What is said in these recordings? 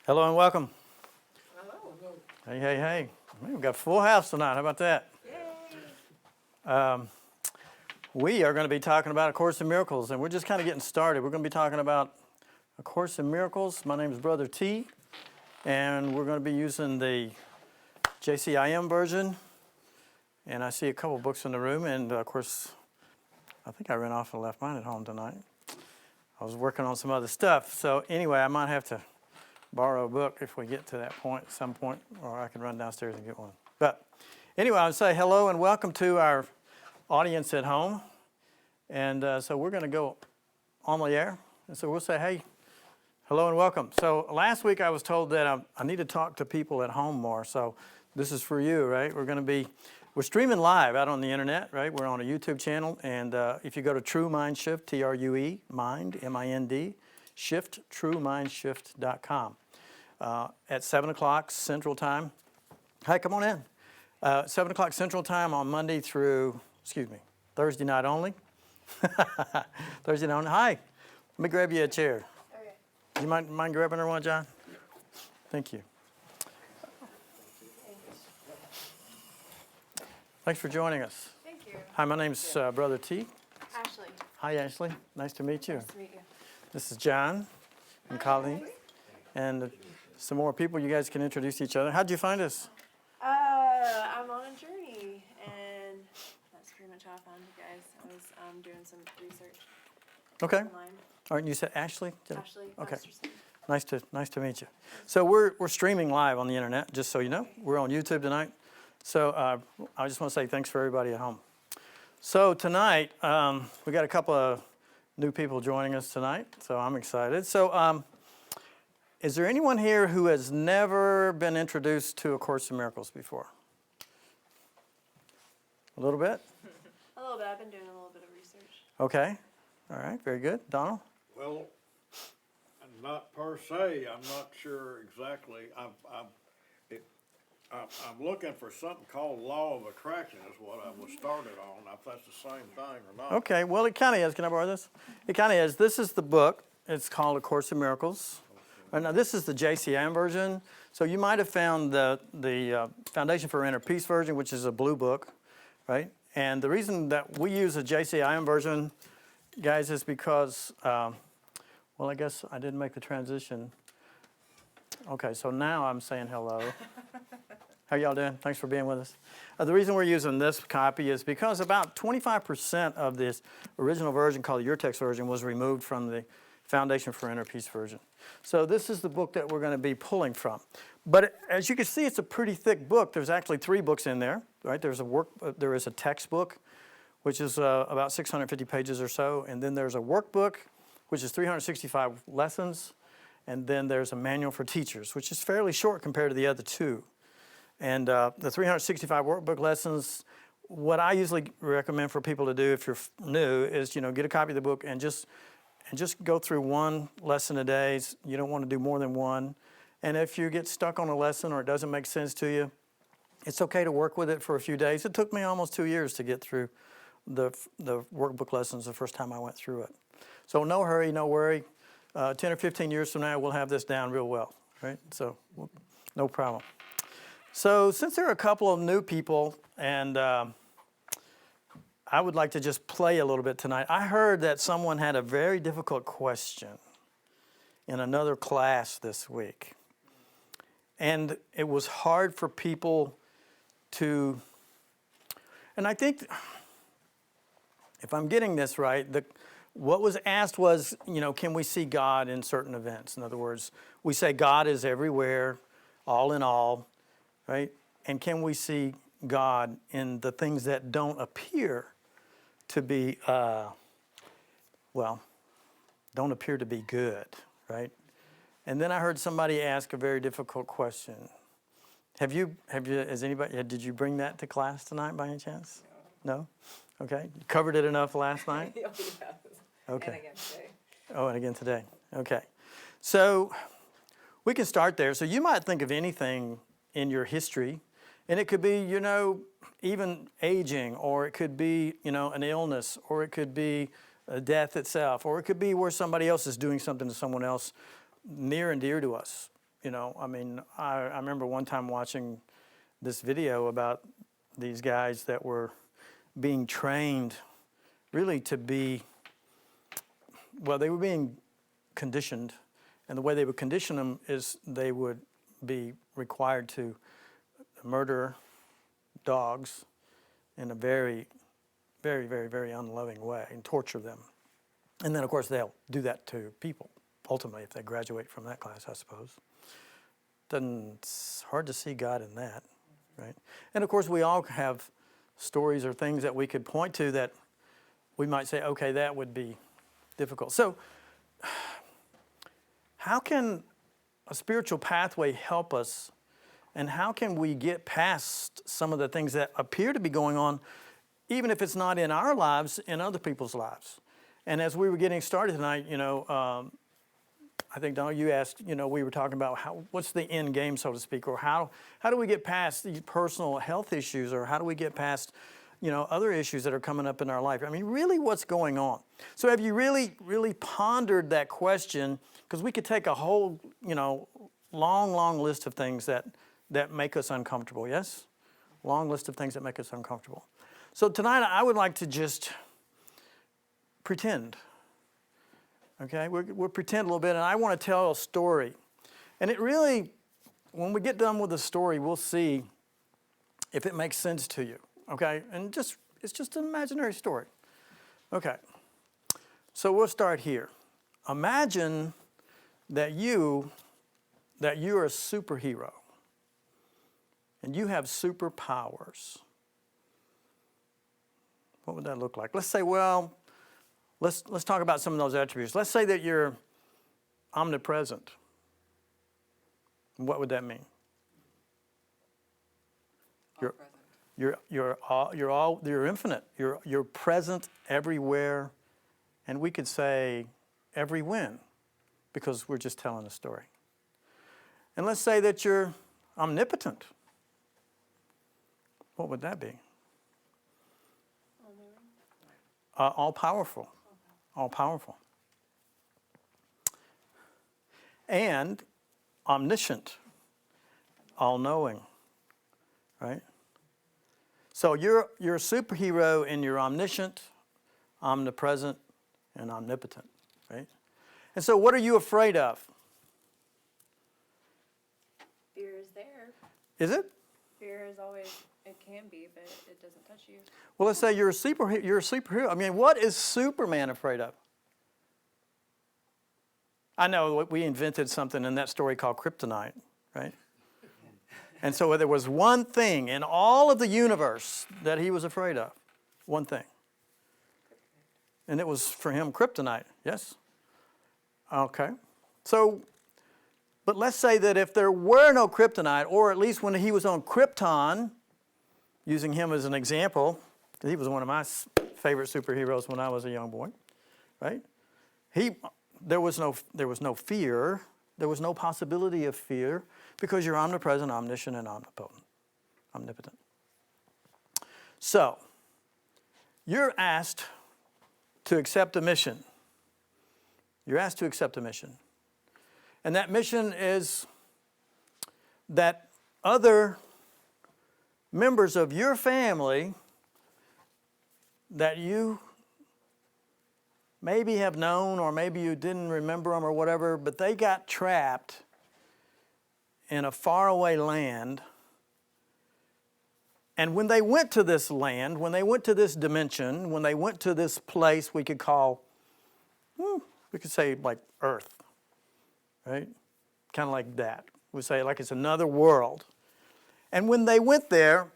Hello and welcome. Hello. Hey, hey, hey. Man, we've got a full house tonight. How about that? Yay. We are going to be talking about A Course in Miracles, and we're just kind of getting started. We're going to be talking about A Course in Miracles. My name is Brother T, and we're going to be using the JCIM version. And I see a couple books in the room, and of course, I think I ran off and left mine at home tonight. I was working on some other stuff. So anyway, I might have to borrow a book if we get to that point at some point, or I can run downstairs and get one. But anyway, I would say hello and welcome to our audience at home. And so we're going to go on the air. And so we'll say, hey, hello and welcome. So last week I was told that I need to talk to people at home more. So this is for you, right? We're streaming live out on the internet, right? We're on a YouTube channel. And if you go to True Mind Shift, T-R-U-E, Mind, M-I-N-D, Shift, TrueMindShift.com. At 7 o'clock Central Time. Hi, come on in. 7 o'clock Central Time on Monday through, Thursday night only. Thursday night only. Hi, let me grab you a chair. Okay. Do you mind grabbing her one, John? Thank you. Thanks for joining us. Thank you. Hi, my name's Brother T. Ashley. Hi, Ashley. Nice to meet you. Nice to meet you. This is John and Colleen. And some more people. You guys can introduce each other. How'd you find us? I'm on a journey, and that's pretty much how I found you guys. I was doing some research Okay. online. All right, you said Ashley? Ashley Okay. Masterson. Nice to meet you. So we're streaming live on the internet, just so you know. We're on YouTube tonight. So I just want to say thanks for everybody at home. So tonight, we got a couple of new people joining us tonight, so I'm excited. So is there anyone here who has never been introduced to A Course in Miracles before? A little bit? A little bit. I've been doing a little bit of research. Okay. All right, very good. Donald? Well, not per se. I'm not sure exactly. I'm looking for something called Law of Attraction is what I was started on. If that's the same thing or not. Okay, well, it kind of is. Can I borrow this? It kind of is. This is the book. It's called A Course in Miracles. Now, this is the JCIM version. So you might have found the Foundation for Inner Peace version, which is a blue book, right? And the reason that we use a JCIM version, guys, is because, well, I guess I didn't make the transition. Okay, so now I'm saying hello. How y'all doing? Thanks for being with us. The reason we're using this copy is because about 25% of this original version, called the Your Text version, was removed from the Foundation for Inner Peace version. So this is the book that we're going to be pulling from. But as you can see, it's a pretty thick book. There's actually 3 books in there, right? There is a textbook, which is about 650 pages or so, and then there's a workbook, which is 365 lessons, and then there's a manual for teachers, which is fairly short compared to the other 2. And the 365 workbook lessons, what I usually recommend for people to do if you're new is, get a copy of the book and just go through one lesson a day. You don't want to do more than one. And if you get stuck on a lesson or it doesn't make sense to you, it's okay to work with it for a few days. It took me almost 2 years to get through the workbook lessons the first time I went through it. So no hurry, no worry. 10 or 15 years from now, we'll have this down real well, right? So no problem. So since there are a couple of new people, and I would like to just play a little bit tonight. I heard that someone had a very difficult question in another class this week. And it was hard for people to, and I think, if I'm getting this right, what was asked was, can we see God in certain events? In other words, we say God is everywhere, all in all, right? And can we see God in the things that don't appear to be, don't appear to be good, right? And then I heard somebody ask a very difficult question. Did you bring that to class tonight by any chance? No? Okay. You covered it enough last night? Oh, yes. Okay. And again today. Oh, and again today. Okay. So we can start there. So you might think of anything in your history, and it could be, even aging, or it could be, an illness, or it could be death itself, or it could be where somebody else is doing something to someone else near and dear to us. You know, I mean, I remember one time watching this video about these guys that were being trained really to be, well, they were being conditioned. And the way they would condition them is they would be required to murder dogs in a very, very, very, very unloving way and torture them. And then, of course, they'll do that to people, ultimately, if they graduate from that class, I suppose. It's hard to see God in that, right? And, of course, we all have stories or things that we could point to that we might say, okay, that would be difficult. So, how can a spiritual pathway help us, and how can we get past some of the things that appear to be going on, even if it's not in our lives, in other people's lives? And as we were getting started tonight, I think, Donald, you asked, we were talking about what's the end game, so to speak, or how do we get past these personal health issues, or how do we get past, other issues that are coming up in our life? I mean, really, what's going on? So have you really, really pondered that question? Because we could take a whole, long, long list of things that make us uncomfortable, yes? Long list of things that make us uncomfortable. So tonight, I would like to just pretend. Okay, we'll pretend a little bit, and I want to tell a story. And it really, when we get done with the story, we'll see if it makes sense to you. Okay, and it's just an imaginary story. Okay, so we'll start here. Imagine that you're a superhero, and you have superpowers. What would that look like? Let's say, let's talk about some of those attributes. Let's say that you're omnipresent. What would that mean? You're infinite. You're present everywhere, and we could say every when, because we're just telling a story. And let's say that you're omnipotent. What would that be? All powerful. All powerful. And omniscient. All knowing. Right? So you're a superhero and you're omniscient, omnipresent, and omnipotent. Right? And so what are you afraid of? Fear is there. Is it? Fear is always, it can be, but it doesn't touch you. Well, let's say you're a superhero. I mean, what is Superman afraid of? I know we invented something in that story called kryptonite, right? And so there was one thing in all of the universe that he was afraid of. One thing. And it was for him kryptonite, yes? Okay. So, but let's say that if there were no kryptonite, or at least when he was on Krypton, using him as an example, he was one of my favorite superheroes when I was a young boy, right? There was no fear. There was no possibility of fear because you're omnipresent, omniscient, and omnipotent. So, you're asked to accept a mission. You're asked to accept a mission. And that mission is that other members of your family that you maybe have known, or maybe you didn't remember them or whatever, but they got trapped in a faraway land. And when they went to this land, when they went to this dimension, when they went to this place we could call, we could say like Earth, right? Kind of like that. We say like it's another world. And when they went there,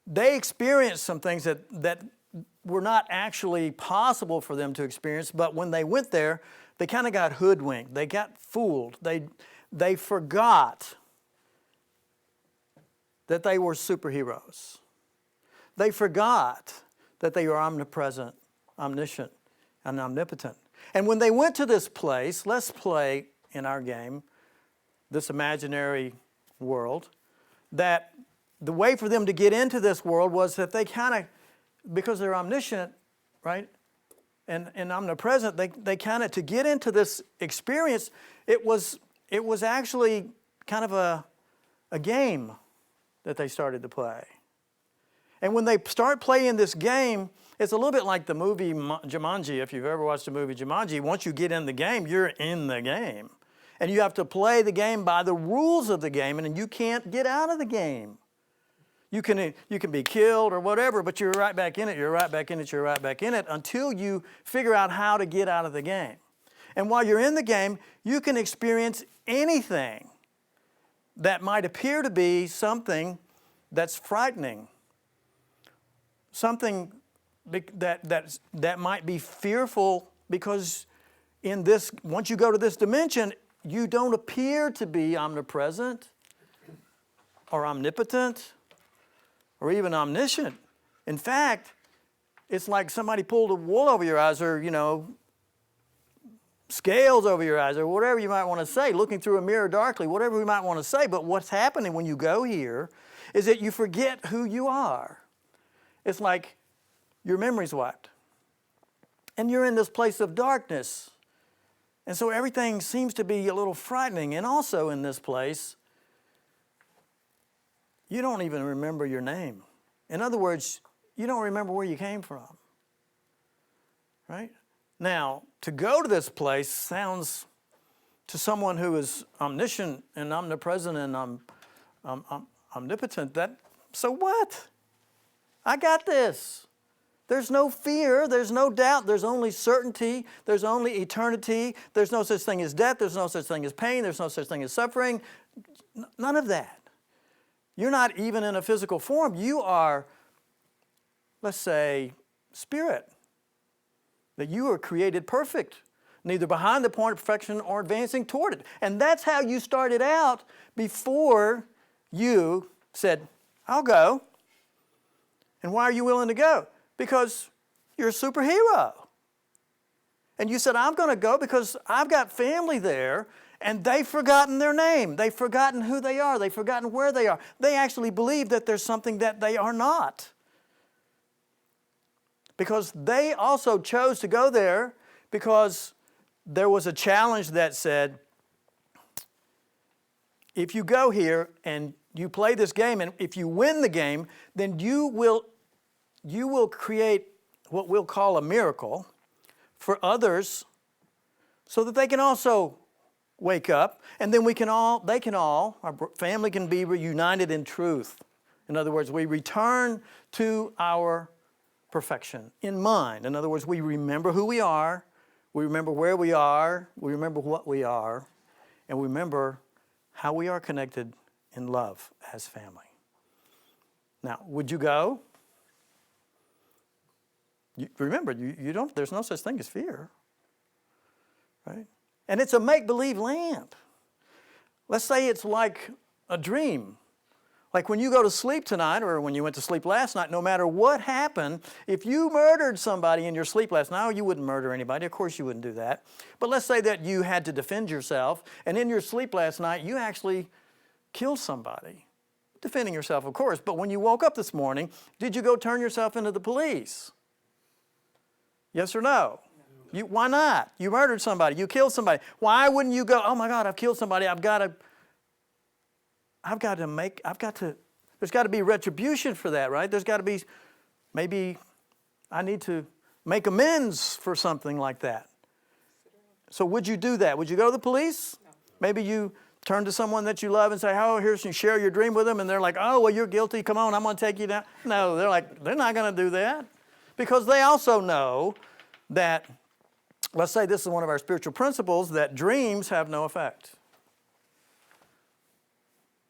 they experienced some things that were not actually possible for them to experience, but when they went there, they kind of got hoodwinked. They got fooled. They forgot that they were superheroes. They forgot that they were omnipresent, omniscient, and omnipotent. And when they went to this place, let's play in our game, this imaginary world, that the way for them to get into this world was that they kind of, because they're omniscient, right, and omnipresent, they kind of, to get into this experience, it was it was actually kind of a game that they started to play. And when they start playing this game, it's a little bit like the movie Jumanji. If you've ever watched the movie Jumanji, once you get in the game, you're in the game. And you have to play the game by the rules of the game, and you can't get out of the game. You can be killed or whatever, but you're right back in it, you're right back in it, you're right back in it until you figure out how to get out of the game. And while you're in the game, you can experience anything that might appear to be something that's frightening, something that might be fearful, because once you go to this dimension, you don't appear to be omnipresent or omnipotent or even omniscient. In fact, it's like somebody pulled a wool over your eyes, or, scales over your eyes, or whatever you might want to say, looking through a mirror darkly, whatever we might want to say. But what's happening when you go here is that you forget who you are. It's like your memory's wiped. And you're in this place of darkness. And so everything seems to be a little frightening. And also in this place, you don't even remember your name. In other words, you don't remember where you came from. Right? Now, to go to this place sounds, to someone who is omniscient and omnipresent and omnipotent, so what? I got this. There's no fear, there's no doubt, there's only certainty, there's only eternity, there's no such thing as death, there's no such thing as pain, there's no such thing as suffering, none of that. You're not even in a physical form. You are, let's say, spirit. That you are created perfect, neither behind the point of perfection or advancing toward it. And that's how you started out before you said, I'll go. And why are you willing to go? Because you're a superhero. And you said, I'm going to go because I've got family there, and they've forgotten their name. They've forgotten who they are. They've forgotten where they are. They actually believe that there's something that they are not. Because they also chose to go there because there was a challenge that said, if you go here and you play this game, and if you win the game, then you will create what we'll call a miracle for others so that they can also wake up, and then our family can be reunited in truth. In other words, we return to our perfection in mind. In other words, we remember who we are, we remember where we are, we remember what we are, and we remember how we are connected in love as family. Now, would you go? Remember, there's no such thing as fear, right? And it's a make-believe land. Let's say it's like a dream. Like when you go to sleep tonight, or when you went to sleep last night, no matter what happened, if you murdered somebody in your sleep last night, you wouldn't murder anybody, of course you wouldn't do that. But let's say that you had to defend yourself, and in your sleep last night, you actually killed somebody. Defending yourself, of course, but when you woke up this morning, did you go turn yourself into the police? Yes or no? Why not? You murdered somebody, you killed somebody. Why wouldn't you go, oh my God, I've killed somebody, there's got to be retribution for that, right? There's got to be, maybe I need to make amends for something like that. So would you do that? Would you go to the police? No. Maybe you turn to someone that you love and say, oh, here's, you share your dream with them, and they're like, oh, well, you're guilty, come on, I'm going to take you down. No, they're not going to do that. Because they also know that, let's say this is one of our spiritual principles, that dreams have no effect.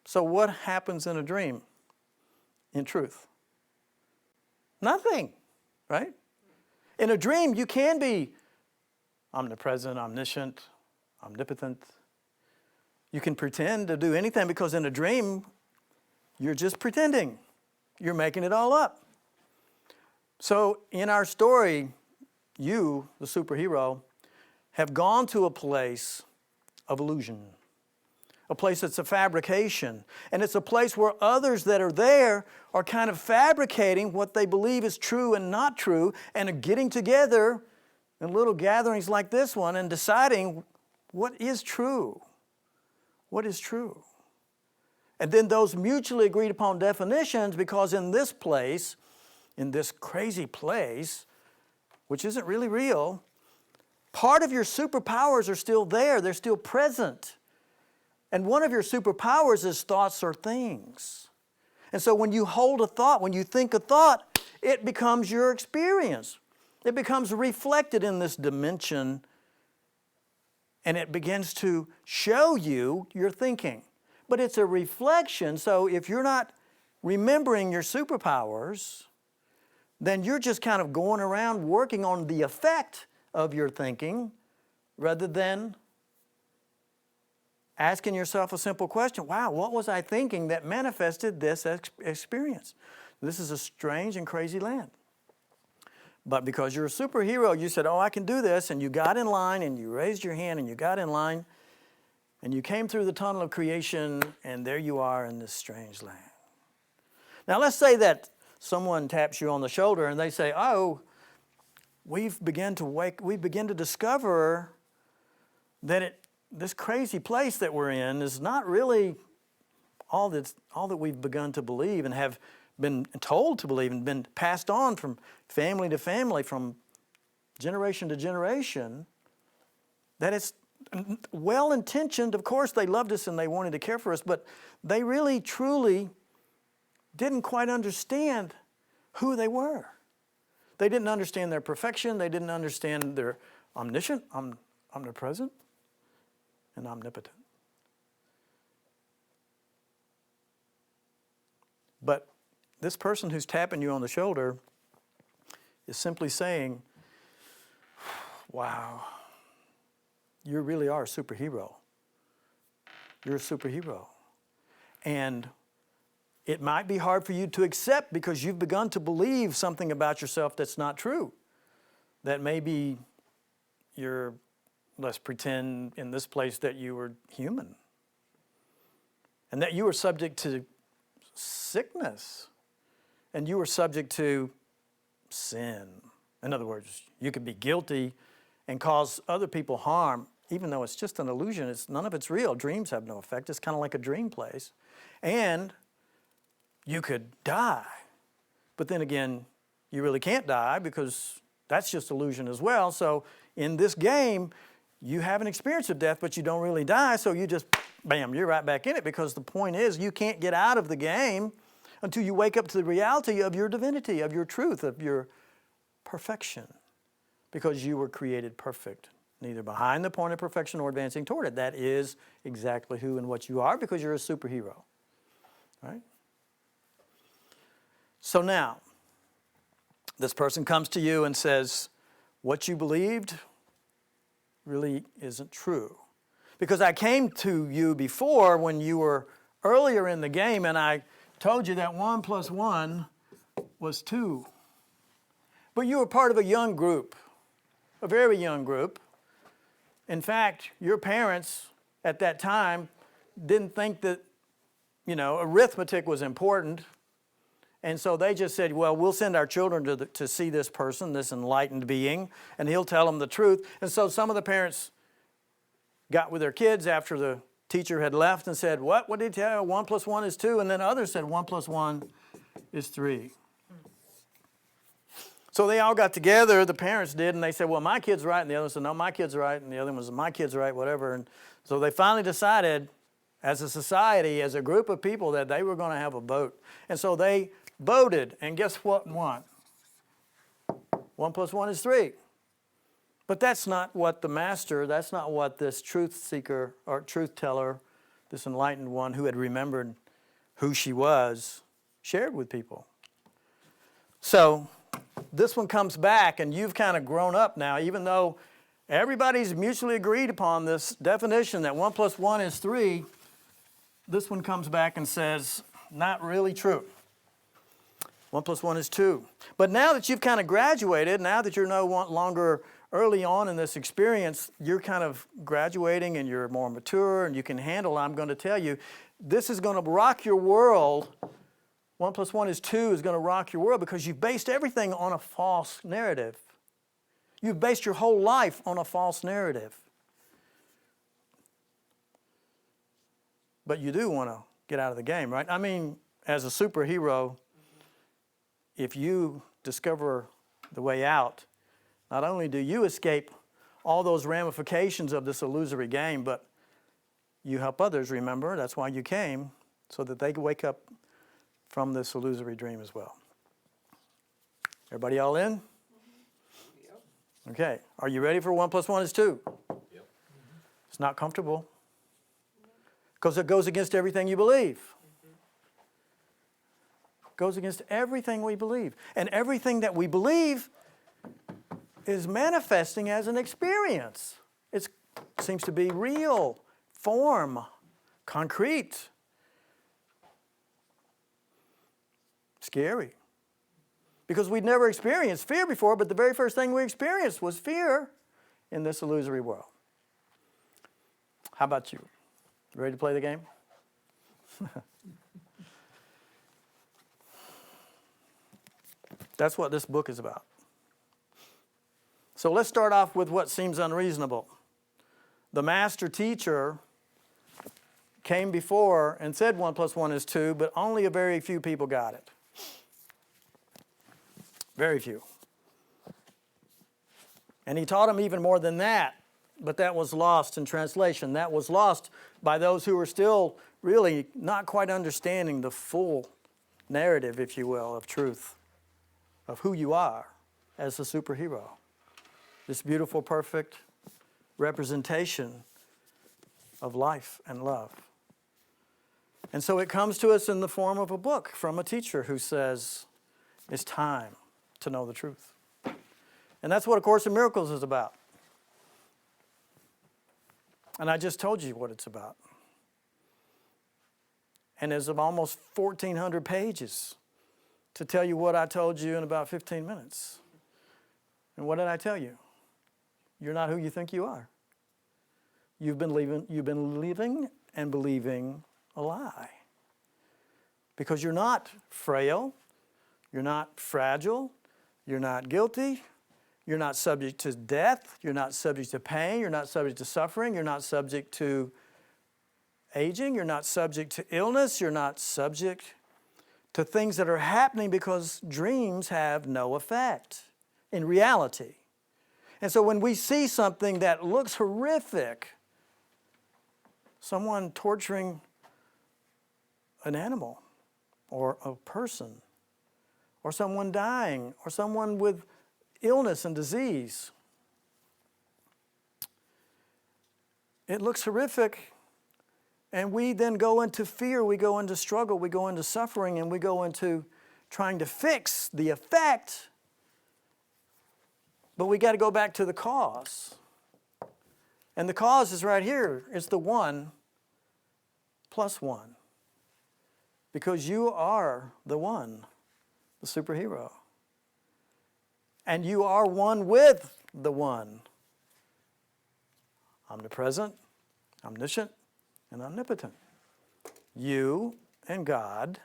So what happens in a dream, in truth? Nothing, right? In a dream, you can be omnipresent, omniscient, omnipotent. You can pretend to do anything, because in a dream, you're just pretending. You're making it all up. So in our story, you, the superhero, have gone to a place of illusion. A place that's a fabrication. And it's a place where others that are there are kind of fabricating what they believe is true and not true, and are getting together in little gatherings like this one and deciding what is true. what is true? And then those mutually agreed upon definitions, because in this place, in this crazy place, which isn't really real, part of your superpowers are still there. They're still present. And one of your superpowers is thoughts or things. And so when you hold a thought, when you think a thought, it becomes your experience. It becomes reflected in this dimension, and it begins to show you your thinking. But it's a reflection, so if you're not remembering your superpowers, then you're just kind of going around working on the effect of your thinking rather than asking yourself a simple question. Wow, what was I thinking that manifested this experience? This is a strange and crazy land. But because you're a superhero, you said, oh, I can do this, and you got in line, and you raised your hand, and you got in line, and you came through the tunnel of creation, and there you are in this strange land. Now, let's say that someone taps you on the shoulder, and they say, oh, we begin to discover that this crazy place that we're in is not really all that we've begun to believe and have been told to believe and been passed on from family to family, from generation to generation, that it's well-intentioned. Of course, they loved us and they wanted to care for us, but they really, truly didn't quite understand who they were. They didn't understand their perfection. They didn't understand their omniscient, omnipresent, and omnipotent. But this person who's tapping you on the shoulder is simply saying, wow, you really are a superhero. You're a superhero. And it might be hard for you to accept because you've begun to believe something about yourself that's not true. That maybe let's pretend in this place that you were human. And that you were subject to sickness. And you were subject to sin. In other words, you could be guilty and cause other people harm, even though it's just an illusion. None of it's real. Dreams have no effect. It's kind of like a dream place. And you could die. But then again, you really can't die because that's just illusion as well. So in this game, you have an experience of death, but you don't really die. So you just, bam, you're right back in it, because the point is you can't get out of the game until you wake up to the reality of your divinity, of your truth, of your perfection, because you were created perfect, neither behind the point of perfection nor advancing toward it. That is exactly who and what you are, because you're a superhero, right? So now, this person comes to you and says, what you believed really isn't true. Because I came to you before when you were earlier in the game, and I told you that 1 + 1 was 2. But you were part of a young group, a very young group. In fact, your parents at that time didn't think that, arithmetic was important. And so they just said, well, we'll send our children to see this person, this enlightened being, and he'll tell them the truth. And so some of the parents got with their kids after the teacher had left and said, what did he tell you? 1 + 1 is 2. And then others said 1 + 1 is 3. So they all got together, the parents did, and they said, well, my kid's right. And the other one said, no, my kid's right. And the other one was, my kid's right, whatever. And so they finally decided, as a society, as a group of people, that they were going to have a vote. And so they voted, and guess what won? 1 + 1 is 3. But that's not what the master, that's not what this truth seeker or truth teller, this enlightened one who had remembered who she was, shared with people. So this one comes back, and you've kind of grown up now, even though everybody's mutually agreed upon this definition that 1 + 1 is 3, this one comes back and says, not really true. 1 + 1 is 2. But now that you've kind of graduated, now that you're no longer early on in this experience, you're kind of graduating and you're more mature and you can handle, I'm going to tell you, this is going to rock your world. 1 + 1 is 2 is going to rock your world because you've based everything on a false narrative. You've based your whole life on a false narrative. but you do want to get out of the game, right? I mean, as a superhero, if you discover the way out, not only do you escape all those ramifications of this illusory game, but you help others, remember? That's why you came, so that they can wake up from this illusory dream as well. Everybody all in? Yep. Okay. Are you ready for 1 + 1 is 2? Yep. It's not comfortable because it goes against everything you believe. Goes against everything we believe. And everything that we believe is manifesting as an experience. It seems to be real, form, concrete, scary. Because we'd never experienced fear before, but the very first thing we experienced was fear in this illusory world. How about you? Ready to play the game? That's what this book is about. So let's start off with what seems unreasonable. The master teacher came before and said 1 + 1 is 2, but only a very few people got it. Very few. And he taught them even more than that, but that was lost in translation. That was lost by those who were still really not quite understanding the full narrative, if you will, of truth, of who you are as a superhero. This beautiful, perfect representation of life and love. And so it comes to us in the form of a book from a teacher who says, it's time to know the truth. And that's what A Course in Miracles is about. And I just told you what it's about. And there's almost 1,400 pages to tell you what I told you in about 15 minutes. And what did I tell you? You're not who you think you are. You've been living and believing a lie. Because you're not frail, you're not fragile, you're not guilty, you're not subject to death, you're not subject to pain, you're not subject to suffering, you're not subject to aging, you're not subject to illness, you're not subject to things that are happening because dreams have no effect in reality. And so when we see something that looks horrific, someone torturing an animal or a person, or someone dying, or someone with illness and disease, it looks horrific. And we then go into fear, we go into struggle, we go into suffering, and we go into trying to fix the effect. But we got to go back to the cause. And the cause is right here. It's the 1 + 1. Because you are the one, the superhero. And you are one with the one. Omnipresent, omniscient, and omnipotent. You and God,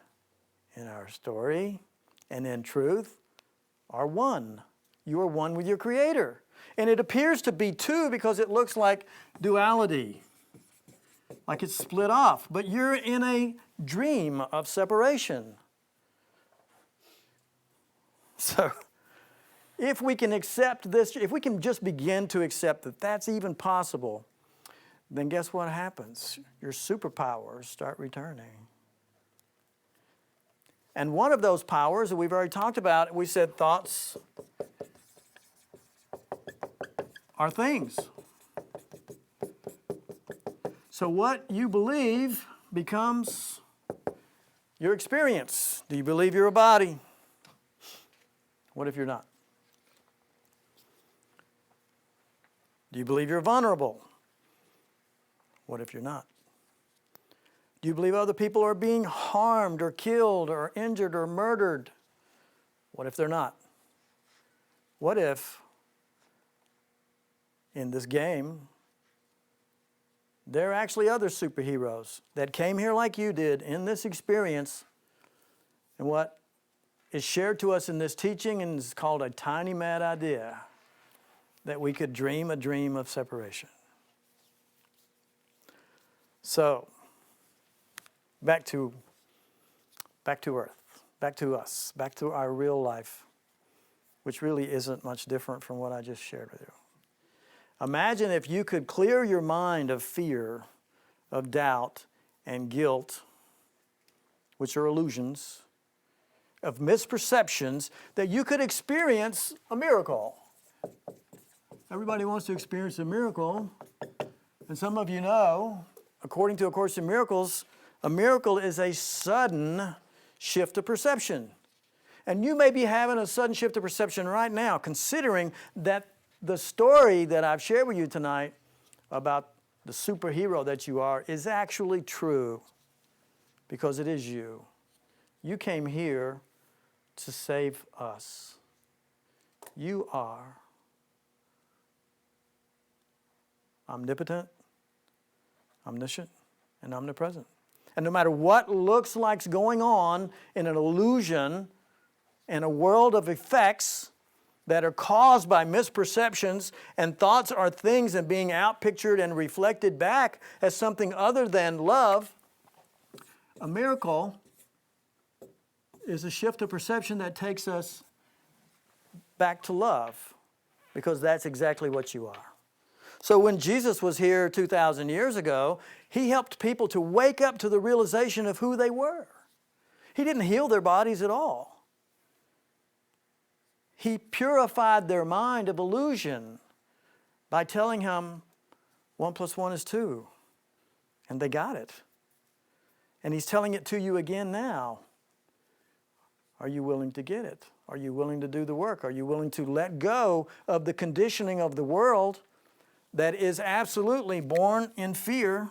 in our story and in truth, are one. You are one with your Creator. And it appears to be 2 because it looks like duality, like it's split off. But you're in a dream of separation. So, if we can accept this, if we can just begin to accept that that's even possible, then guess what happens? Your superpowers start returning. And one of those powers that we've already talked about, we said thoughts are things. So what you believe becomes your experience. Do you believe you're a body? What if you're not? Do you believe you're vulnerable? What if you're not? Do you believe other people are being harmed or killed or injured or murdered? What if they're not? What if in this game there are actually other superheroes that came here like you did in this experience, and what is shared to us in this teaching and is called a tiny mad idea, that we could dream a dream of separation. So, back to earth, back to us, back to our real life, which really isn't much different from what I just shared with you. Imagine if you could clear your mind of fear, of doubt, and guilt, which are illusions, of misperceptions, that you could experience a miracle. Everybody wants to experience a miracle, and some of you know, according to A Course in Miracles, a miracle is a sudden shift of perception. And you may be having a sudden shift of perception right now, considering that the story that I've shared with you tonight about the superhero that you are is actually true, because it is you. You came here to save us. You are omnipotent, omniscient, and omnipresent. And no matter what looks like's going on in an illusion, in a world of effects that are caused by misperceptions, and thoughts are things and being outpictured and reflected back as something other than love, a miracle is a shift of perception that takes us back to love, because that's exactly what you are. So when Jesus was here 2,000 years ago, He helped people to wake up to the realization of who they were. He didn't heal their bodies at all. He purified their mind of illusion by telling them 1 + 1 is 2. And they got it. And He's telling it to you again now. Are you willing to get it? Are you willing to do the work? Are you willing to let go of the conditioning of the world that is absolutely born in fear?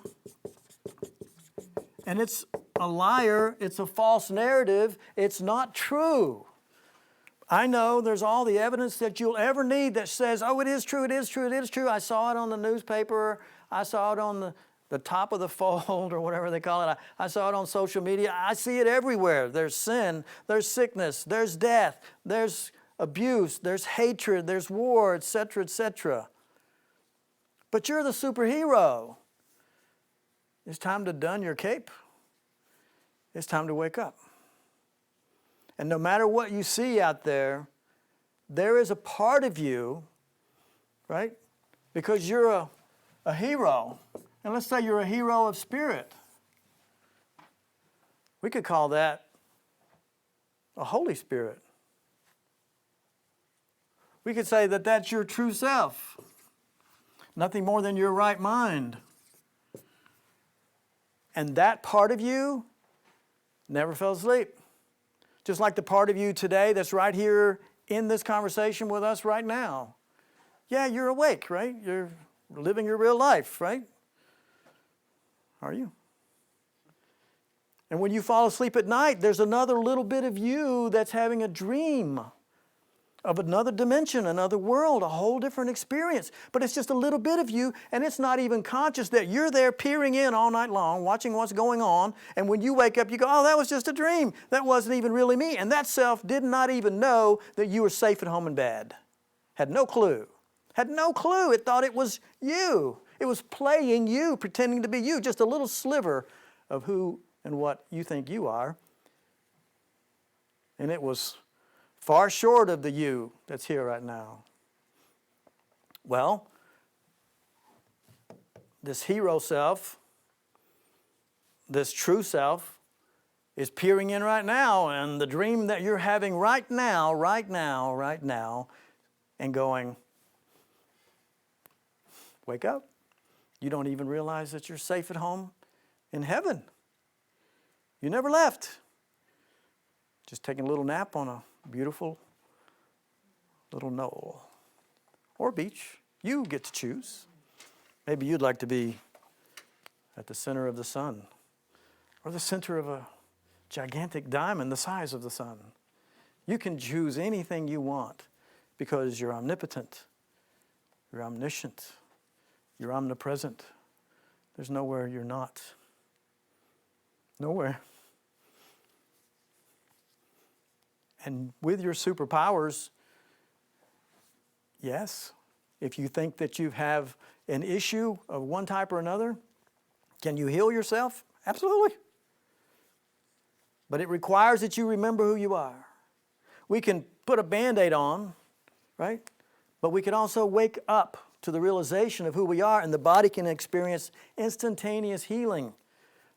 And it's a liar, it's a false narrative, it's not true. I know there's all the evidence that you'll ever need that says, oh, it is true, it is true, it is true. I saw it on the newspaper. I saw it on the top of the fold or whatever they call it. I saw it on social media. I see it everywhere. There's sin, there's sickness, there's death, there's abuse, there's hatred, there's war, etc., etc. But you're the superhero. It's time to don your cape. It's time to wake up. And no matter what you see out there, there is a part of you, right? Because you're a hero. And let's say you're a hero of spirit. We could call that a Holy Spirit. We could say that that's your true self. Nothing more than your right mind. And that part of you never fell asleep. Just like the part of you today that's right here in this conversation with us right now. Yeah, you're awake, right? You're living your real life, right? Are you? And when you fall asleep at night, there's another little bit of you that's having a dream of another dimension, another world, a whole different experience. But it's just a little bit of you, and it's not even conscious that you're there peering in all night long, watching what's going on. And when you wake up, you go, oh, that was just a dream. That wasn't even really me. And that self did not even know that you were safe at home in bed. Had no clue. Had no clue. It thought it was you. It was playing you, pretending to be you, just a little sliver of who and what you think you are. And it was far short of the you that's here right now. Well, this hero self, this true self, is peering in right now, and the dream that you're having right now, and going, wake up. You don't even realize that you're safe at home in heaven. You never left. Just taking a little nap on a beautiful little knoll or beach. You get to choose. Maybe you'd like to be at the center of the sun or the center of a gigantic diamond the size of the sun. You can choose anything you want because you're omnipotent, you're omniscient, you're omnipresent. There's nowhere you're not. Nowhere. And with your superpowers, yes, if you think that you have an issue of one type or another, can you heal yourself? Absolutely. But it requires that you remember who you are. We can put a Band-Aid on, right? But we can also wake up to the realization of who we are, and the body can experience instantaneous healing.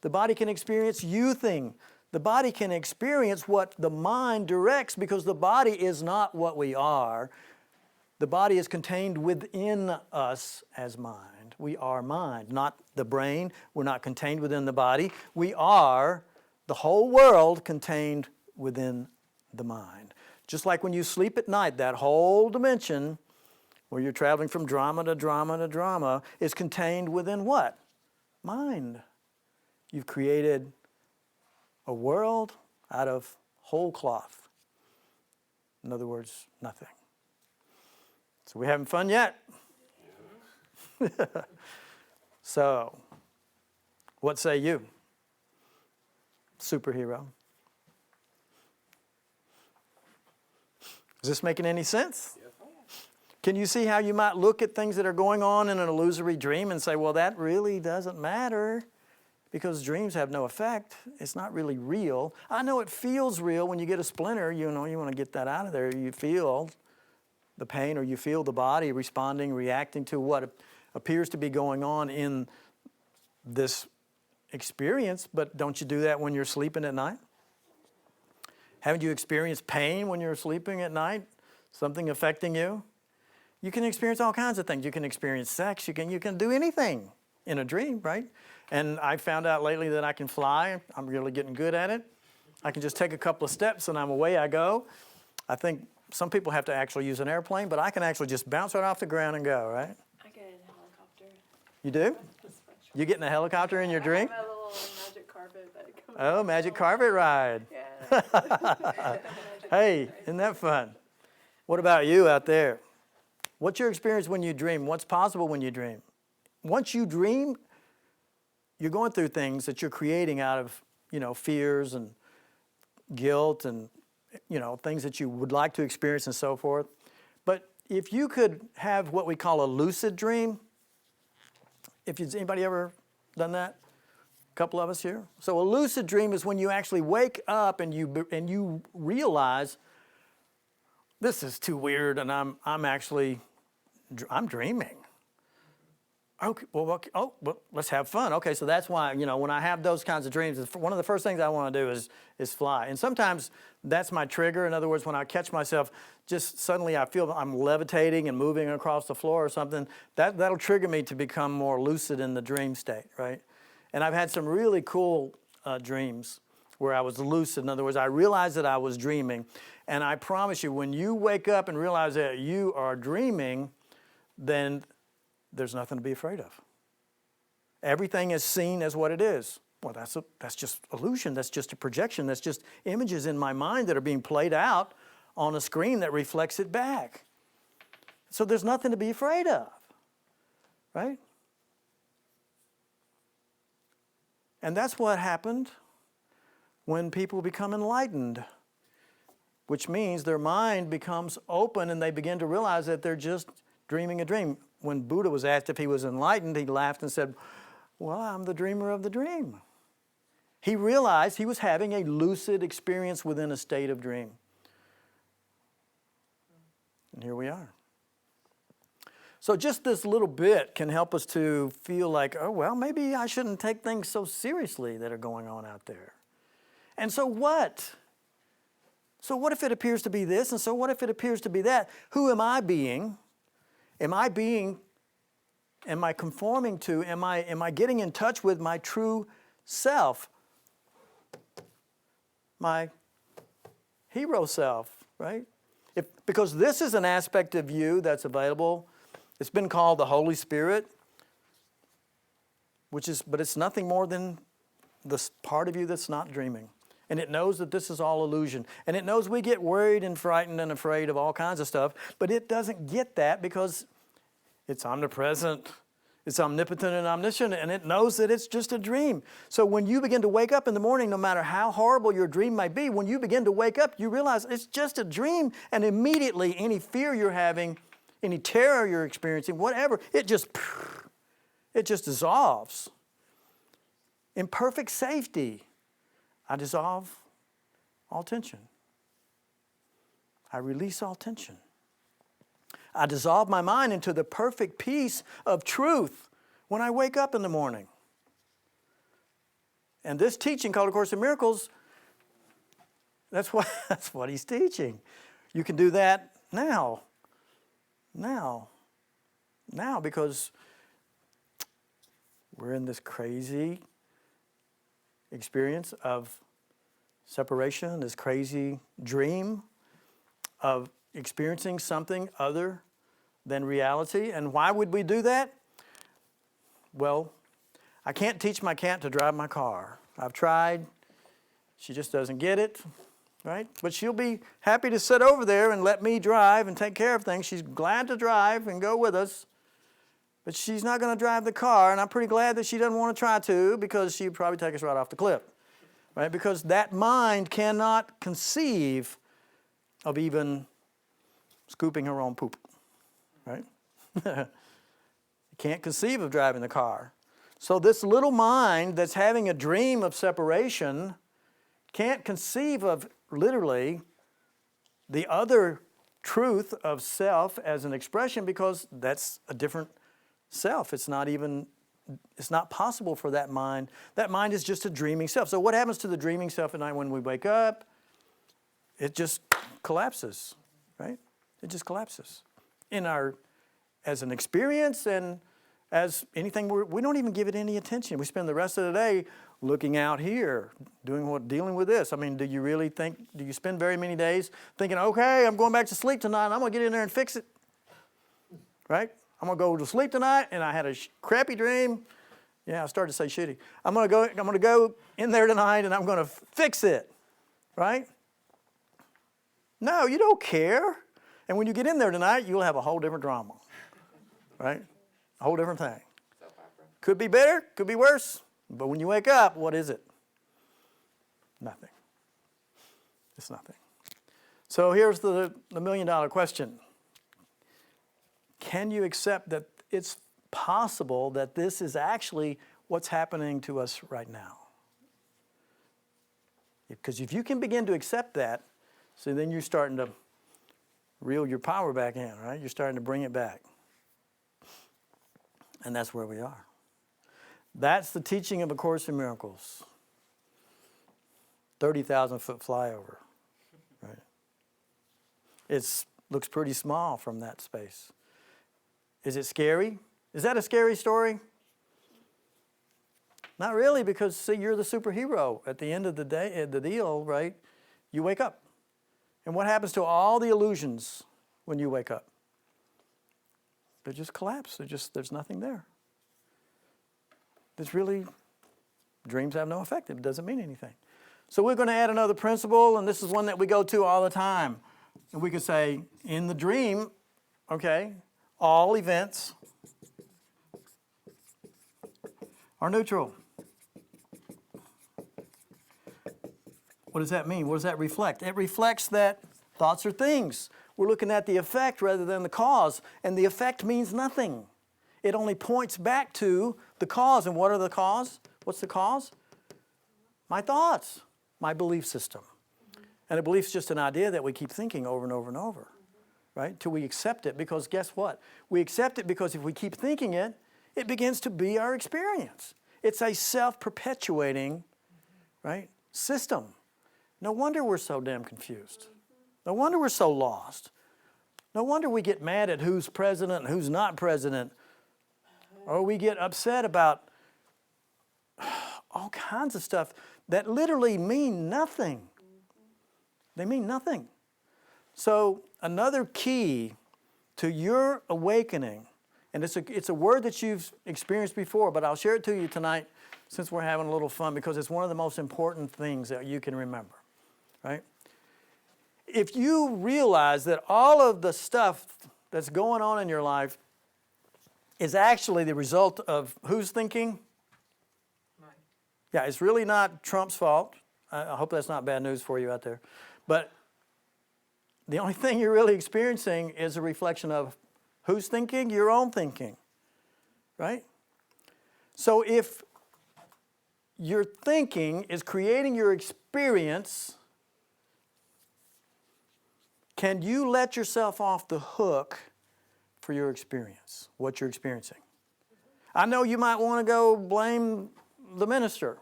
The body can experience youthing. The body can experience what the mind directs, because the body is not what we are. The body is contained within us as mind. We are mind, not the brain. We're not contained within the body. We are the whole world contained within the mind. Just like when you sleep at night, that whole dimension where you're traveling from drama to drama to drama is contained within what? Mind. You've created a world out of whole cloth. In other words, nothing. So we having fun yet? So, what say you, superhero? Is this making any sense? Can you see how you might look at things that are going on in an illusory dream and say, well, that really doesn't matter because dreams have no effect. It's not really real. I know it feels real when you get a splinter, you want to get that out of there. You feel the pain, or you feel the body responding, reacting to what appears to be going on in this experience, but don't you do that when you're sleeping at night? Haven't you experienced pain when you're sleeping at night? Something affecting you? You can experience all kinds of things. You can experience sex. You can do anything in a dream, right? And I found out lately that I can fly. I'm really getting good at it. I can just take a couple of steps and away I go. I think some people have to actually use an airplane, but I can actually just bounce right off the ground and go, right? I get in a helicopter. You do? You get in a helicopter in your dream? I have a little magic carpet that comes. Oh, magic carpet ride. Yeah. Hey, isn't that fun? What about you out there? What's your experience when you dream? What's possible when you dream? Once you dream, you're going through things that you're creating out of, fears and guilt and, things that you would like to experience and so forth. But if you could have what we call a lucid dream, has anybody ever done that? A couple of us here. So a lucid dream is when you actually wake up and you realize this is too weird, and I'm dreaming. Okay, well, let's have fun. Okay, so that's why, when I have those kinds of dreams, one of the first things I want to do is fly. And sometimes that's my trigger. In other words, when I catch myself, just suddenly I feel I'm levitating and moving across the floor or something, that'll trigger me to become more lucid in the dream state, right? And I've had some really cool dreams where I was lucid. In other words, I realized that I was dreaming. And I promise you, when you wake up and realize that you are dreaming, then there's nothing to be afraid of. Everything is seen as what it is. Well, that's just illusion. That's just a projection. That's just images in my mind that are being played out on a screen that reflects it back. So there's nothing to be afraid of, right? And that's what happened when people become enlightened, which means their mind becomes open and they begin to realize that they're just dreaming a dream. When Buddha was asked if he was enlightened, he laughed and said, well, I'm the dreamer of the dream. He realized he was having a lucid experience within a state of dream. And here we are. So just this little bit can help us to feel like, oh, well, maybe I shouldn't take things so seriously that are going on out there. And so what? So what if it appears to be this? And so what if it appears to be that? Who am I being? Am I conforming to, am I getting in touch with my true self? My hero self, right? Because this is an aspect of you that's available. It's been called the Holy Spirit, but it's nothing more than this part of you that's not dreaming. And it knows that this is all illusion. And it knows we get worried and frightened and afraid of all kinds of stuff, but it doesn't get that because it's omnipresent, it's omnipotent and omniscient, and it knows that it's just a dream. So when you begin to wake up in the morning, no matter how horrible your dream may be, when you begin to wake up, you realize it's just a dream, and immediately any fear you're having, any terror you're experiencing, whatever, it just dissolves. In perfect safety, I dissolve all tension. I release all tension. I dissolve my mind into the perfect peace of truth when I wake up in the morning. And this teaching called A Course in Miracles, that's what he's teaching. You can do that now, because we're in this crazy experience of separation, this crazy dream of experiencing something other than reality. And why would we do that? Well, I can't teach my cat to drive my car. I've tried. She just doesn't get it, right? But she'll be happy to sit over there and let me drive and take care of things. She's glad to drive and go with us. But she's not going to drive the car, and I'm pretty glad that she doesn't want to try to, because she'd probably take us right off the cliff, right? Because that mind cannot conceive of even scooping her own poop, right? You can't conceive of driving the car. So this little mind that's having a dream of separation can't conceive of literally the other truth of self as an expression, because that's a different self. It's not possible for that mind. That mind is just a dreaming self. So what happens to the dreaming self at night when we wake up? It just collapses, right? It just collapses as an experience, and as anything. We don't even give it any attention. We spend the rest of the day looking out here, dealing with this. I mean, do you spend very many days thinking, okay, I'm going back to sleep tonight, and I'm going to get in there and fix it, right? I'm going to go to sleep tonight, and I had a crappy dream. Yeah, I started to say shitty. I'm going to go in there tonight, and I'm going to fix it, right? No, you don't care. And when you get in there tonight, you'll have a whole different drama, right? A whole different thing. Could be better, could be worse. But when you wake up, what is it? Nothing. It's nothing. So here's the million-dollar question. Can you accept that it's possible that this is actually what's happening to us right now? Because if you can begin to accept that, so then you're starting to reel your power back in, right? You're starting to bring it back. And that's where we are. That's the teaching of A Course in Miracles. 30,000-foot flyover, right? It looks pretty small from that space. Is it scary? Is that a scary story? Not really, because, see, you're the superhero. At the end of the day, the deal, right? You wake up. And what happens to all the illusions when you wake up? They just collapse. There's nothing there. Dreams have no effect. It doesn't mean anything. So we're going to add another principle, and this is one that we go to all the time. And we could say, in the dream, okay, all events are neutral. What does that mean? What does that reflect? It reflects that thoughts are things. We're looking at the effect rather than the cause, and the effect means nothing. It only points back to the cause. And what are the cause? What's the cause? My thoughts, my belief system. And a belief's just an idea that we keep thinking over and over and over, right? Till we accept it, because guess what? We accept it because if we keep thinking it, it begins to be our experience. It's a self-perpetuating, right, system. No wonder we're so damn confused. No wonder we're so lost. No wonder we get mad at who's president and who's not president. Or we get upset about all kinds of stuff that literally mean nothing. They mean nothing. So another key to your awakening, and it's a word that you've experienced before, but I'll share it to you tonight since we're having a little fun, because it's one of the most important things that you can remember, right? If you realize that all of the stuff that's going on in your life is actually the result of who's thinking? Mine. Yeah, it's really not Trump's fault. I hope that's not bad news for you out there. But the only thing you're really experiencing is a reflection of who's thinking? Your own thinking, right? So if your thinking is creating your experience, Can you let yourself off the hook for your experience, what you're experiencing? I know you might want to go blame the minister.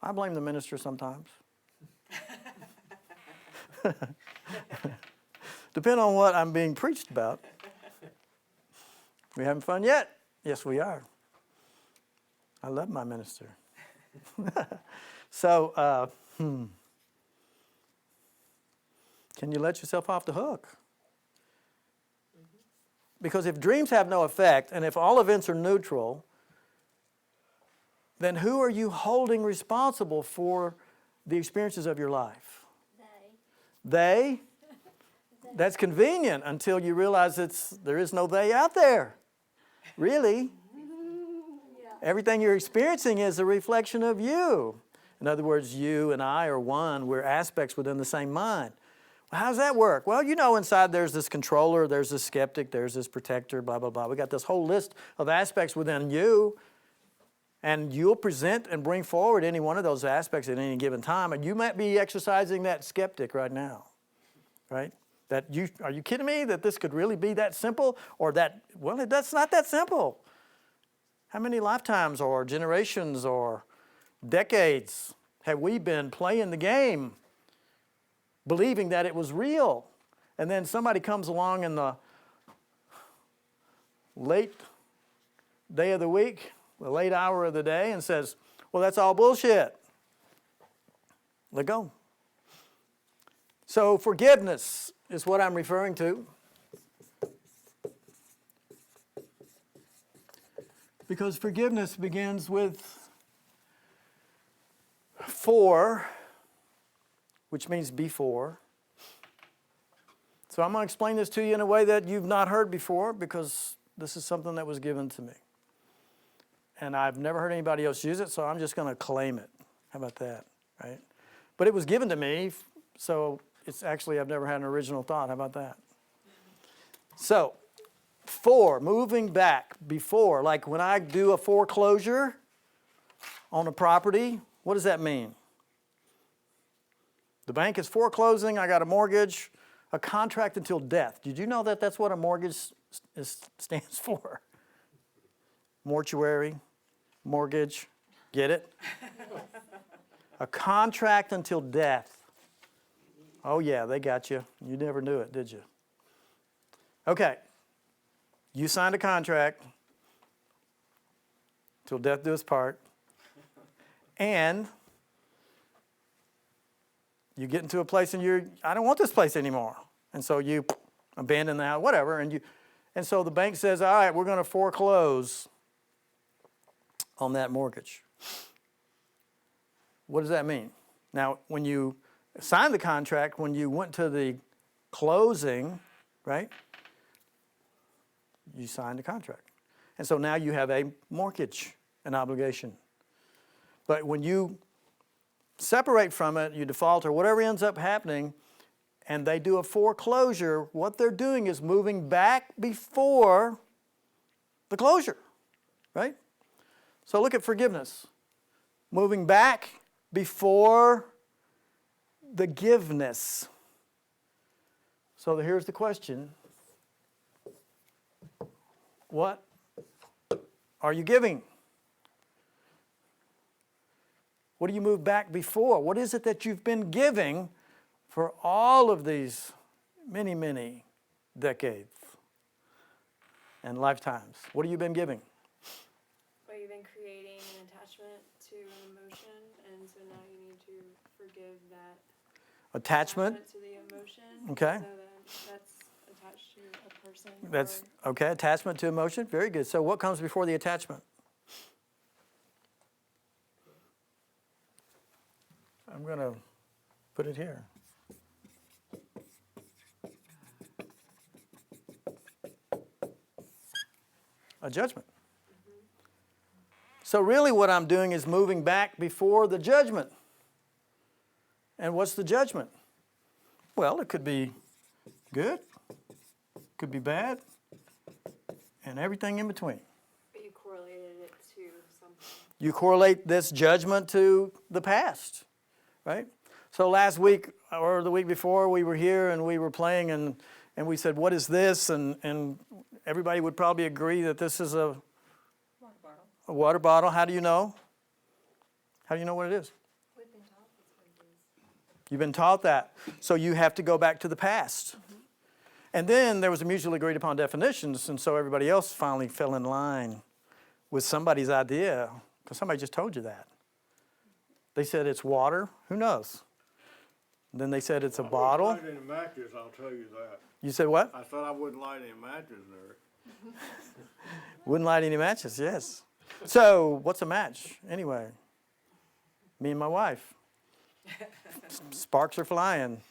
I blame the minister sometimes. Depending on what I'm being preached about. We having fun yet? Yes, we are. I love my minister. So, can you let yourself off the hook? Because if dreams have no effect, and if all events are neutral, then who are you holding responsible for the experiences of your life? They? That's convenient until you realize there is no they out there. Really? Everything you're experiencing is a reflection of you. In other words, you and I are one. We're aspects within the same mind. Well, how does that work? Well, you know, inside there's this controller, there's this skeptic, there's this protector, blah, blah, blah. We got this whole list of aspects within you. And you'll present and bring forward any one of those aspects at any given time. And you might be exercising that skeptic right now, right? Are you kidding me that this could really be that simple? Or that's not that simple. How many lifetimes or generations or decades have we been playing the game, believing that it was real? And then somebody comes along in the late day of the week, the late hour of the day, and says, well, that's all bullshit. Let go. So forgiveness is what I'm referring to. Because forgiveness begins with for, which means before. So I'm going to explain this to you in a way that you've not heard before, because this is something that was given to me. And I've never heard anybody else use it, so I'm just going to claim it. How about that, right? But it was given to me, so it's actually, I've never had an original thought. How about that? So, for, moving back, before, like when I do a foreclosure on a property, what does that mean? The bank is foreclosing, I got a mortgage, a contract until death. Did you know that that's what a mortgage stands for? Mortuary, mortgage, get it? A contract until death. Oh yeah, they got you. You never knew it, did you? Okay. You signed a contract till death do us part. And you get into a place and I don't want this place anymore. And so you abandon the house, whatever, and so the bank says, all right, we're going to foreclose on that mortgage. What does that mean? Now, when you signed the contract, when you went to the closing, right? You signed a contract. And so now you have a mortgage, an obligation. But when you separate from it, you default or whatever ends up happening, and they do a foreclosure, what they're doing is moving back before the closure, right? So look at forgiveness. Moving back before the giveness. So here's the question. What are you giving? What do you move back before? What is it that you've been giving for all of these many, many decades and lifetimes? What have you been giving? Well, you've been creating an attachment to an emotion, and so now you need to forgive that Attachment? to the emotion. Okay. So that's attached to a person. That's okay, attachment to emotion. Very good. So what comes before the attachment? I'm going to put it here. A judgment. So really what I'm doing is moving back before the judgment. And what's the judgment? Well, it could be good, could be bad, and everything in between. But you correlated it to something. You correlate this judgment to the past, right? So last week or the week before, we were here and we were playing and we said, what is this? And everybody would probably agree that this is a water bottle. How do you know? How do you know what it is? We've been taught that's what it is. You've been taught that. So you have to go back to the past. And then there was a mutually agreed upon definitions, and so everybody else finally fell in line with somebody's idea, because somebody just told you that. They said it's water. Who knows? Then they said it's a bottle. I wouldn't light any matches, I'll tell you that. You said what? I said I wouldn't light any matches there. Wouldn't light any matches, yes. So what's a match anyway? Me and my wife. Sparks are flying.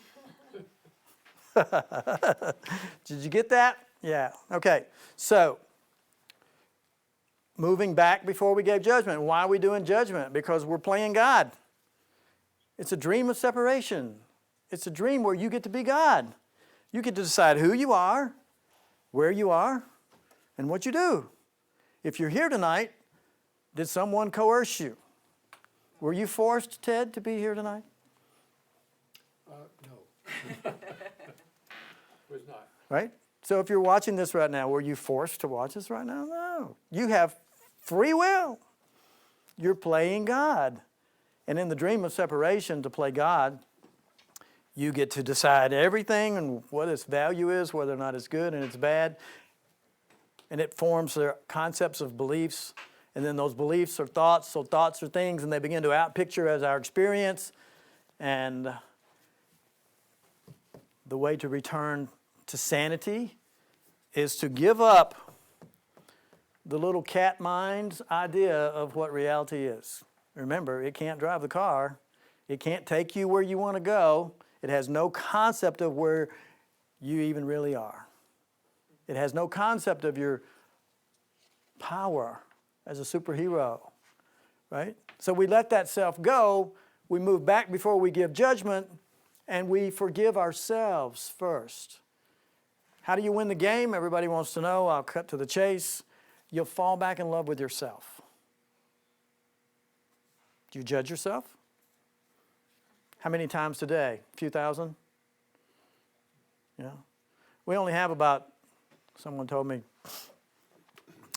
Did you get that? Yeah. Okay. So, moving back before we gave judgment. Why are we doing judgment? Because we're playing God. It's a dream of separation. It's a dream where you get to be God. You get to decide who you are, where you are, and what you do. If you're here tonight, did someone coerce you? Were you forced, Ted, to be here tonight? No. Was not. Right? So if you're watching this right now, were you forced to watch this right now? No. You have free will. You're playing God. And in the dream of separation, to play God, you get to decide everything and what its value is, whether or not it's good and it's bad. And it forms their concepts of beliefs. And then those beliefs are thoughts, so thoughts are things, and they begin to outpicture as our experience. And the way to return to sanity is to give up the little cat mind's idea of what reality is. Remember, it can't drive the car. It can't take you where you want to go. It has no concept of where you even really are. It has no concept of your power as a superhero, right? So we let that self go. We move back before we give judgment, and we forgive ourselves first. How do you win the game? Everybody wants to know. I'll cut to the chase. You'll fall back in love with yourself. Do you judge yourself? How many times today? A few thousand? Yeah. We only have about, someone told me,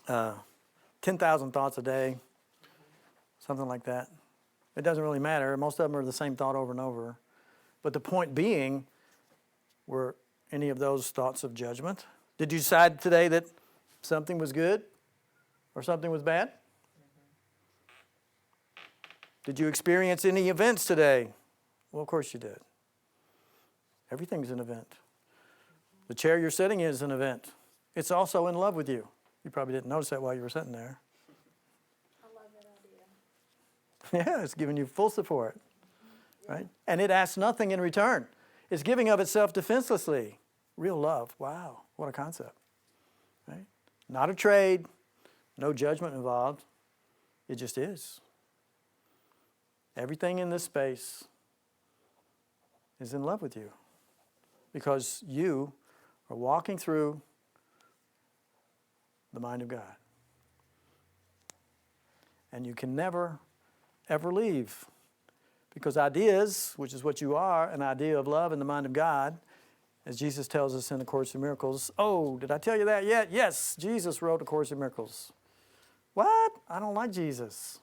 10,000 thoughts a day, something like that. It doesn't really matter. Most of them are the same thought over and over. But the point being, were any of those thoughts of judgment? Did you decide today that something was good or something was bad? Did you experience any events today? Well, of course you did. Everything's an event. The chair you're sitting in is an event. It's also in love with you. You probably didn't notice that while you were sitting there. I love that idea. Yeah, it's giving you full support, right? And it asks nothing in return. It's giving of itself defenselessly. Real love. Wow, what a concept, right? Not a trade, no judgment involved. It just is. Everything in this space is in love with you because you are walking through the mind of God. And you can never, ever leave. Because ideas, which is what you are, an idea of love in the mind of God, as Jesus tells us in the Course in Miracles. Oh, did I tell you that yet? Yes, Jesus wrote the Course in Miracles. What? I don't like Jesus.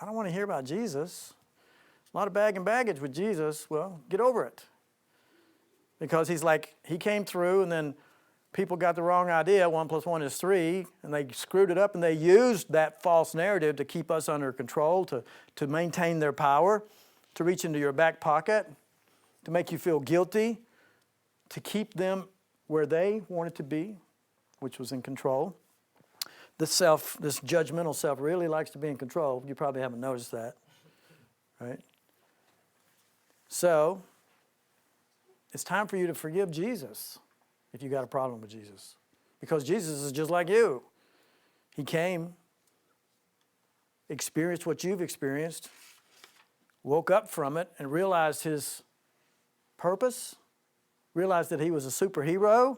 I don't want to hear about Jesus. A lot of bag and baggage with Jesus. Well, get over it. Because he's like, he came through and then people got the wrong idea, 1 + 1 is 3, and they screwed it up and they used that false narrative to keep us under control, to maintain their power, to reach into your back pocket, to make you feel guilty, to keep them where they wanted to be, which was in control. This judgmental self really likes to be in control. You probably haven't noticed that, right? So, it's time for you to forgive Jesus if you got a problem with Jesus. Because Jesus is just like you. He came, experienced what you've experienced, woke up from it, and realized his purpose, realized that he was a superhero,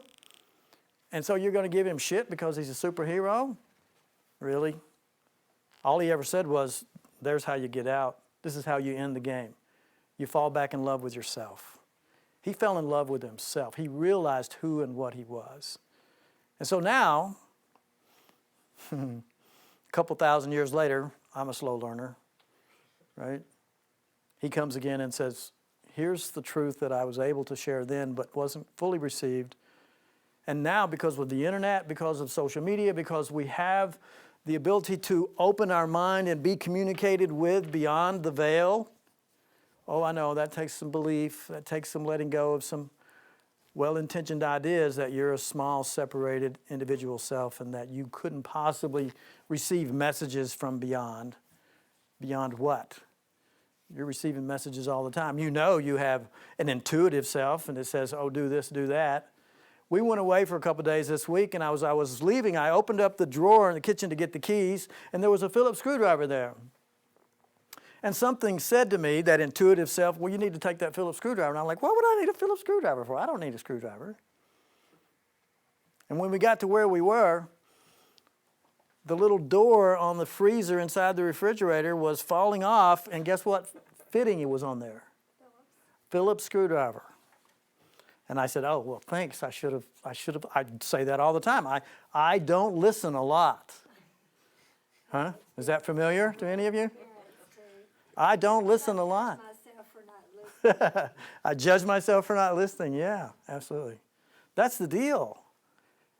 and so you're going to give him shit because he's a superhero? Really? All he ever said was, there's how you get out. This is how you end the game. you fall back in love with yourself. He fell in love with himself. He realized who and what he was. And so now, a couple thousand years later, I'm a slow learner, right? He comes again and says, here's the truth that I was able to share then but wasn't fully received. And now, because of the internet, because of social media, because we have the ability to open our mind and be communicated with beyond the veil. Oh, I know, that takes some belief, that takes some letting go of some well-intentioned ideas that you're a small, separated individual self and that you couldn't possibly receive messages from beyond. Beyond what? You're receiving messages all the time. You know you have an intuitive self and it says, oh, do this, do that. We went away for a couple of days this week, and I was leaving. I opened up the drawer in the kitchen to get the keys, and there was a Phillips screwdriver there. And something said to me, that intuitive self, well, you need to take that Phillips screwdriver. And I'm like, what would I need a Phillips screwdriver for? I don't need a screwdriver. And when we got to where we were, the little door on the freezer inside the refrigerator was falling off, and guess what fitting it was on there? Phillips screwdriver. And I said, oh, well, thanks. I should have, I'd say that all the time. I don't listen a lot. Huh? Is that familiar to any of you? Yeah, it's true. I don't listen a lot. Myself for not listening. I judge myself for not listening. Yeah, absolutely. That's the deal.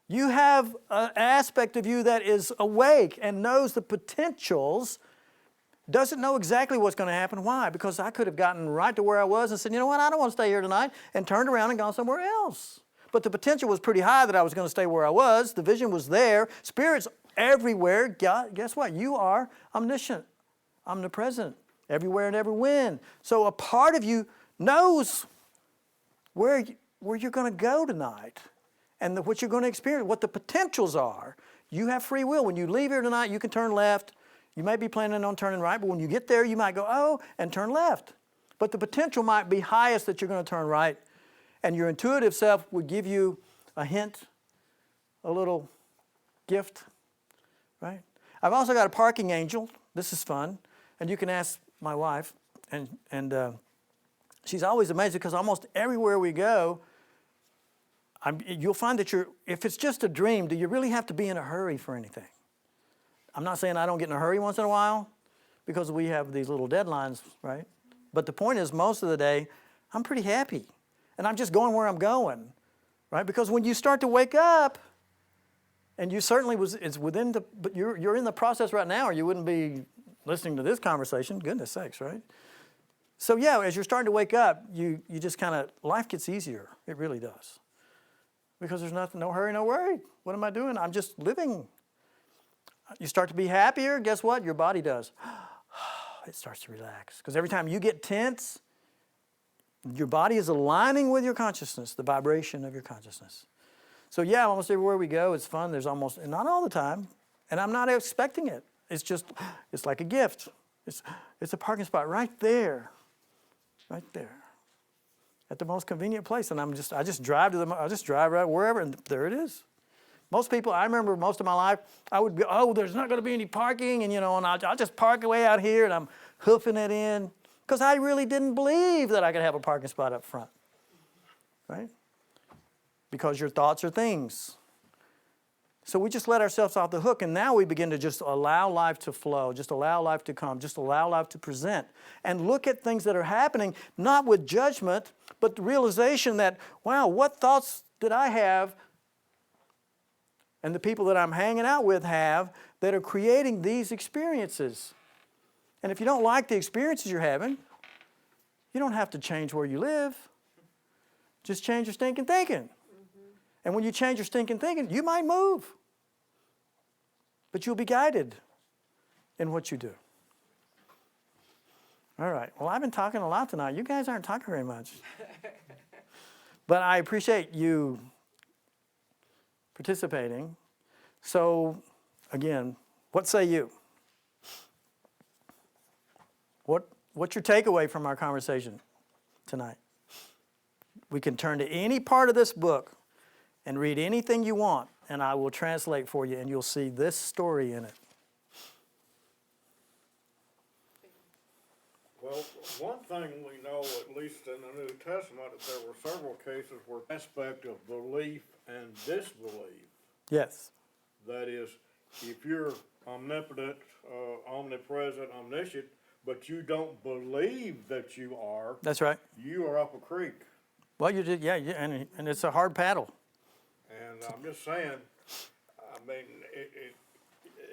You have an aspect of you that is awake and knows the potentials, doesn't know exactly what's going to happen. Why? Because I could have gotten right to where I was and said, you know what, I don't want to stay here tonight, and turned around and gone somewhere else. But the potential was pretty high that I was going to stay where I was. The vision was there. Spirit's everywhere. Guess what? You are omniscient, omnipresent, everywhere and every when. So a part of you knows where you're going to go tonight and what you're going to experience, what the potentials are. You have free will. When you leave here tonight, you can turn left. You may be planning on turning right, but when you get there, you might go, oh, and turn left. But the potential might be highest that you're going to turn right. And your intuitive self would give you a hint, a little gift, right? I've also got a parking angel. This is fun. And you can ask my wife. And she's always amazed because almost everywhere we go, you'll find that if it's just a dream, do you really have to be in a hurry for anything? I'm not saying I don't get in a hurry once in a while because we have these little deadlines, right? But the point is most of the day, I'm pretty happy. And I'm just going where I'm going, right? Because when you start to wake up, and you certainly it's within but you're in the process right now or you wouldn't be listening to this conversation, goodness sakes, right? So yeah, as you're starting to wake up, you just kind of, life gets easier. It really does. Because there's nothing, no hurry, no worry. What am I doing? I'm just living. You start to be happier, guess what? Your body does. It starts to relax. Because every time you get tense, your body is aligning with your consciousness, the vibration of your consciousness. So yeah, almost everywhere we go, it's fun. There's almost, not all the time, and I'm not expecting it. It's just, it's like a gift. It's a parking spot right there, at the most convenient place. And I just drive right wherever, and there it is. Most people, I remember most of my life, I would go, oh, there's not going to be any parking, and I'll just park away out here, and I'm hoofing it in, because I really didn't believe that I could have a parking spot up front, right? Because your thoughts are things. So we just let ourselves off the hook, and now we begin to just allow life to flow, just allow life to come, just allow life to present, and look at things that are happening, not with judgment, but the realization that, wow, what thoughts did I have and the people that I'm hanging out with have that are creating these experiences. And if you don't like the experiences you're having, you don't have to change where you live. Just change your stinking thinking. And when you change your stinking thinking, you might move. But you'll be guided in what you do. All right. Well, I've been talking a lot tonight. You guys aren't talking very much. But I appreciate you participating. So, again, what say you? What's your takeaway from our conversation tonight? We can turn to any part of this book and read anything you want, and I will translate for you, and you'll see this story in it. Well, Well, one thing we know, at least in the New Testament, that there were several cases where aspect of belief and disbelief. Yes. That is, if you're omnipotent, omnipresent, omniscient, but you don't believe that you are, That's right. you are up a creek. Well, you did, yeah, and it's a hard paddle. And I'm just saying, I mean,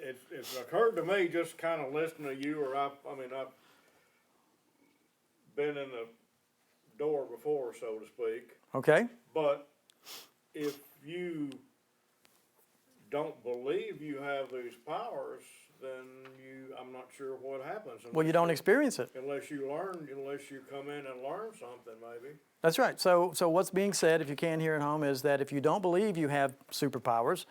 it's occurred to me just kind of listening to you, or I've been in the door before, so to speak. Okay? But if you don't believe you have these powers, then I'm not sure what happens. Well, you don't experience it. Unless you come in and learn something, maybe. That's right. So what's being said, if you can hear at home, is that if you don't believe you have superpowers,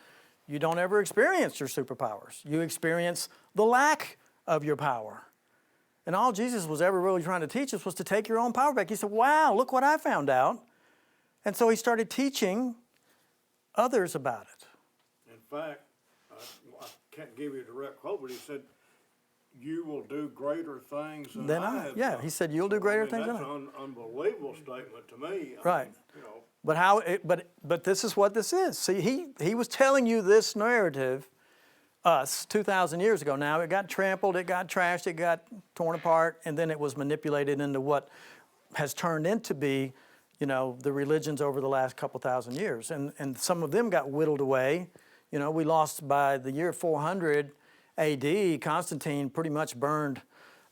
you don't ever experience your superpowers. You experience the lack of your power. And all Jesus was ever really trying to teach us was to take your own power back. He said, wow, look what I found out. And so he started teaching others about it. In fact, I can't give you a direct quote, but he said, you will do greater things than I have Yeah, done. he said, you'll do greater things than I. That's an unbelievable statement to me. Right. You know, But this is what this is. See, he was telling you this narrative, us, 2,000 years ago. Now it got trampled, it got trashed, it got torn apart, and then it was manipulated into what has turned into be, the religions over the last couple thousand years. And some of them got whittled away. We lost by the year 400 AD, Constantine pretty much burned,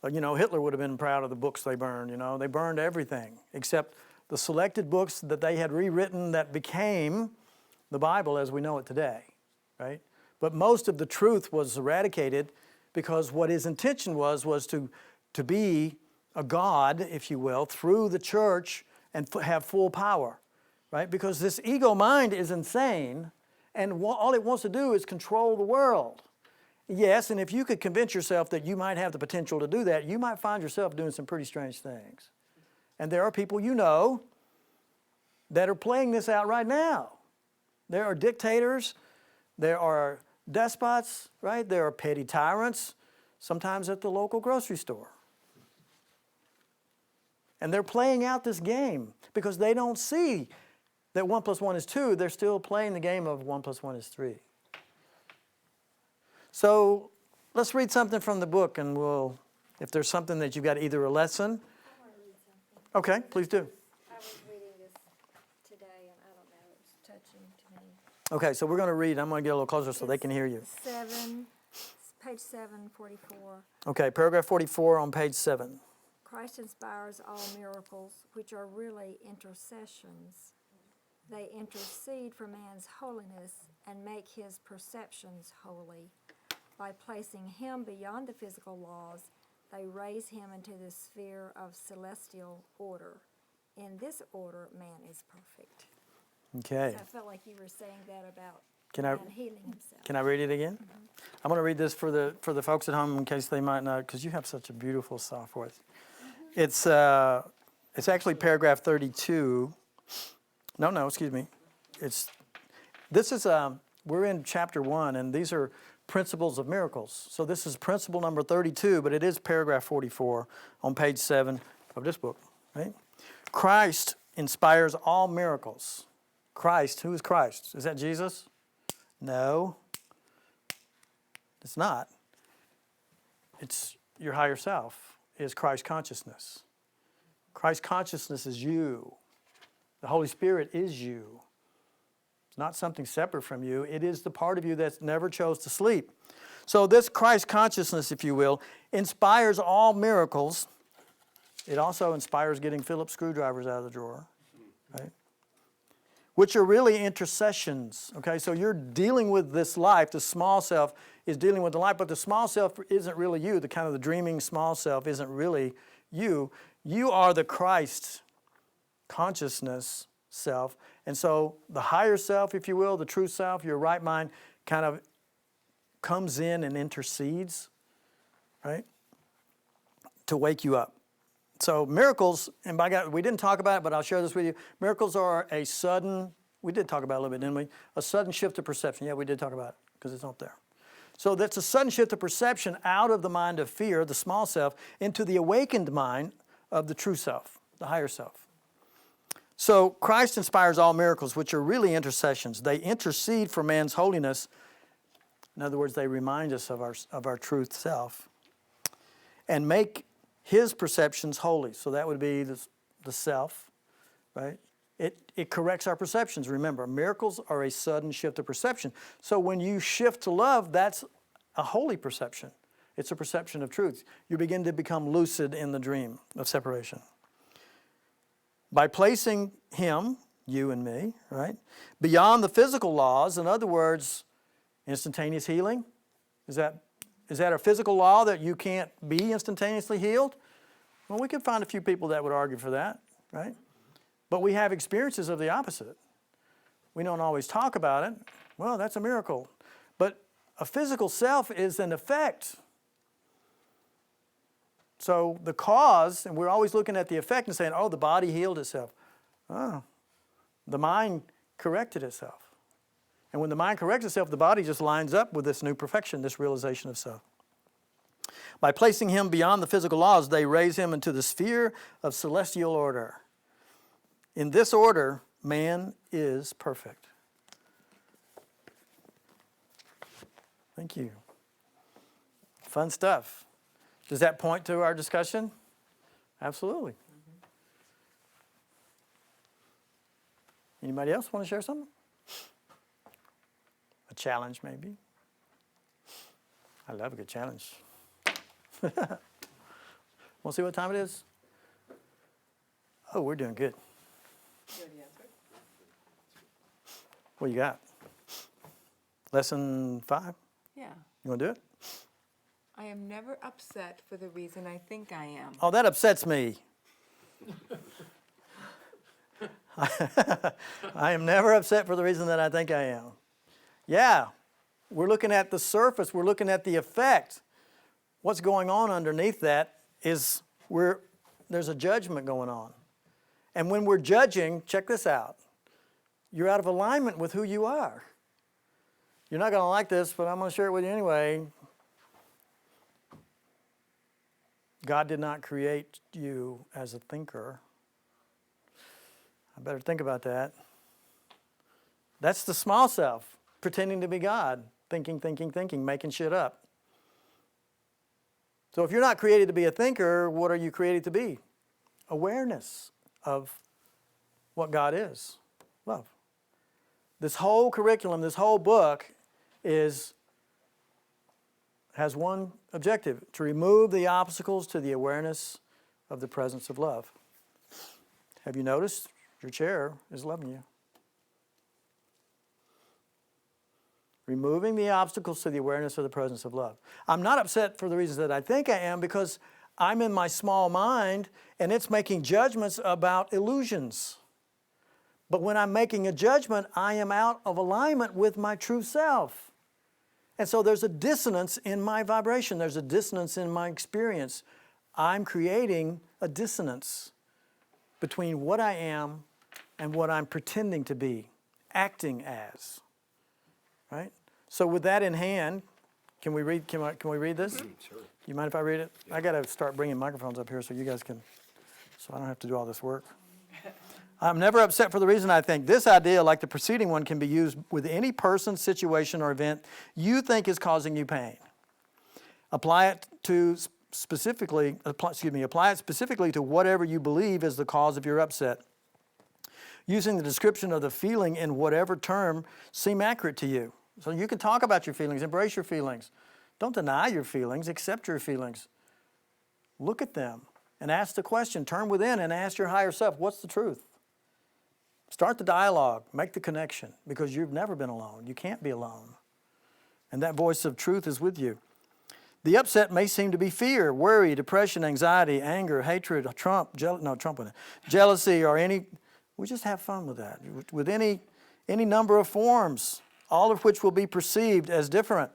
Hitler would have been proud of the books they burned, They burned everything except the selected books that they had rewritten that became the Bible as we know it today, right? But most of the truth was eradicated because what his intention was to be a God, if you will, through the church and have full power, right? Because this ego mind is insane and all it wants to do is control the world. Yes, and if you could convince yourself that you might have the potential to do that, you might find yourself doing some pretty strange things. And there are people that are playing this out right now. There are dictators, there are despots, right? There are petty tyrants, sometimes at the local grocery store. And they're playing out this game because they don't see that 1 + 1 is 2. They're still playing the game of 1 + 1 is 3. So let's read something from the book, and if there's something that you've got, either a lesson. I want to read something. Okay, please do. I was reading this today, and I don't know, it was touching to me. Okay, so we're going to read. I'm going to get a little closer so they can hear you. Page 744. Okay, paragraph 44 on page 7. Christ inspires all miracles, which are really intercessions. They intercede for man's holiness and make his perceptions holy. By placing him beyond the physical laws, they raise him into the sphere of celestial order. In this order, man is perfect. Okay. So I felt like you were saying that about Can I- man healing himself. Can I read it again? I'm going to read this for the folks at home in case they might not, because you have such a beautiful soft voice. It's actually paragraph 32. No, excuse me. We're in chapter 1, and these are principles of miracles. So this is principle number 32, but it is paragraph 44 on page 7 of this book, right? Christ inspires all miracles. Christ, who is Christ? Is that Jesus? No, it's not. It's your higher self, is Christ consciousness. Christ consciousness is you. The Holy Spirit is you. It's not something separate from you. It is the part of you that never chose to sleep. So this Christ consciousness, if you will, inspires all miracles. It also inspires getting Phillips screwdrivers out of the drawer, right? Which are really intercessions, okay? So you're dealing with this life. The small self is dealing with the life, but the small self isn't really you. The kind of the dreaming small self isn't really you. You are the Christ consciousness self. And so the higher self, if you will, the true self, your right mind, kind of comes in and intercedes, right, to wake you up. So miracles, and by God, we didn't talk about it, but I'll share this with you. Miracles are a sudden, we did talk about it a little bit, didn't we? A sudden shift of perception. Yeah, we did talk about it because it's not there. So that's a sudden shift of perception out of the mind of fear, the small self, into the awakened mind of the true self, the higher self. So Christ inspires all miracles, which are really intercessions. They intercede for man's holiness. In other words, they remind us of our truth self and make his perceptions holy. So that would be the self, right? It corrects our perceptions. Remember, miracles are a sudden shift of perception. So when you shift to love, that's a holy perception. It's a perception of truth. You begin to become lucid in the dream of separation. By placing him, you and me, right, beyond the physical laws, in other words, instantaneous healing, is that a physical law that you can't be instantaneously healed? Well, we could find a few people that would argue for that, right? But we have experiences of the opposite. We don't always talk about it. Well, that's a miracle. But a physical self is an effect. So the cause, and we're always looking at the effect and saying, oh, the body healed itself. Oh, the mind corrected itself. And when the mind corrects itself, the body just lines up with this new perfection, this realization of self. By placing him beyond the physical laws, they raise him into the sphere of celestial order. In this order, man is perfect. Thank you. Fun stuff. Does that point to our discussion? Absolutely. Anybody else want to share something? A challenge, maybe? I love a good challenge. Want to see what time it is? Oh, we're doing good. What you got? Lesson 5? Yeah. You want to do it? I am never upset for the reason I think I am. Oh, that upsets me. I am never upset for the reason that I think I am. Yeah, we're looking at the surface. We're looking at the effect. What's going on underneath that is there's a judgment going on. And when we're judging, check this out. You're out of alignment with who you are. You're not going to like this, but I'm going to share it with you anyway. God did not create you as a thinker. I better think about that. That's the small self, pretending to be God, thinking, making shit up. So if you're not created to be a thinker, what are you created to be? Awareness of what God is, love. This whole curriculum, this whole book has one objective: to remove the obstacles to the awareness of the presence of love. Have you noticed? Your chair is loving you. Removing the obstacles to the awareness of the presence of love. I'm not upset for the reasons that I think I am, because I'm in my small mind and it's making judgments about illusions. But when I'm making a judgment, I am out of alignment with my true self. And so there's a dissonance in my vibration. There's a dissonance in my experience. I'm creating a dissonance between what I am and what I'm pretending to be, acting as. Right? So with that in hand, can we read this? Sure. You mind if I read it? I got to start bringing microphones up here so you guys can, so I don't have to do all this work. I'm never upset for the reason I think this idea, like the preceding one, can be used with any person, situation, or event you think is causing you pain. Apply it specifically to whatever you believe is the cause of your upset, using the description of the feeling in whatever term seem accurate to you. So you can talk about your feelings, embrace your feelings. Don't deny your feelings, accept your feelings. Look at them and ask the question. Turn within and ask your higher self, what's the truth? Start the dialogue, make the connection, because you've never been alone. You can't be alone. And that voice of truth is with you. The upset may seem to be fear, worry, depression, anxiety, anger, hatred, jealousy, or any. We just have fun with that. With any number of forms, all of which will be perceived as different.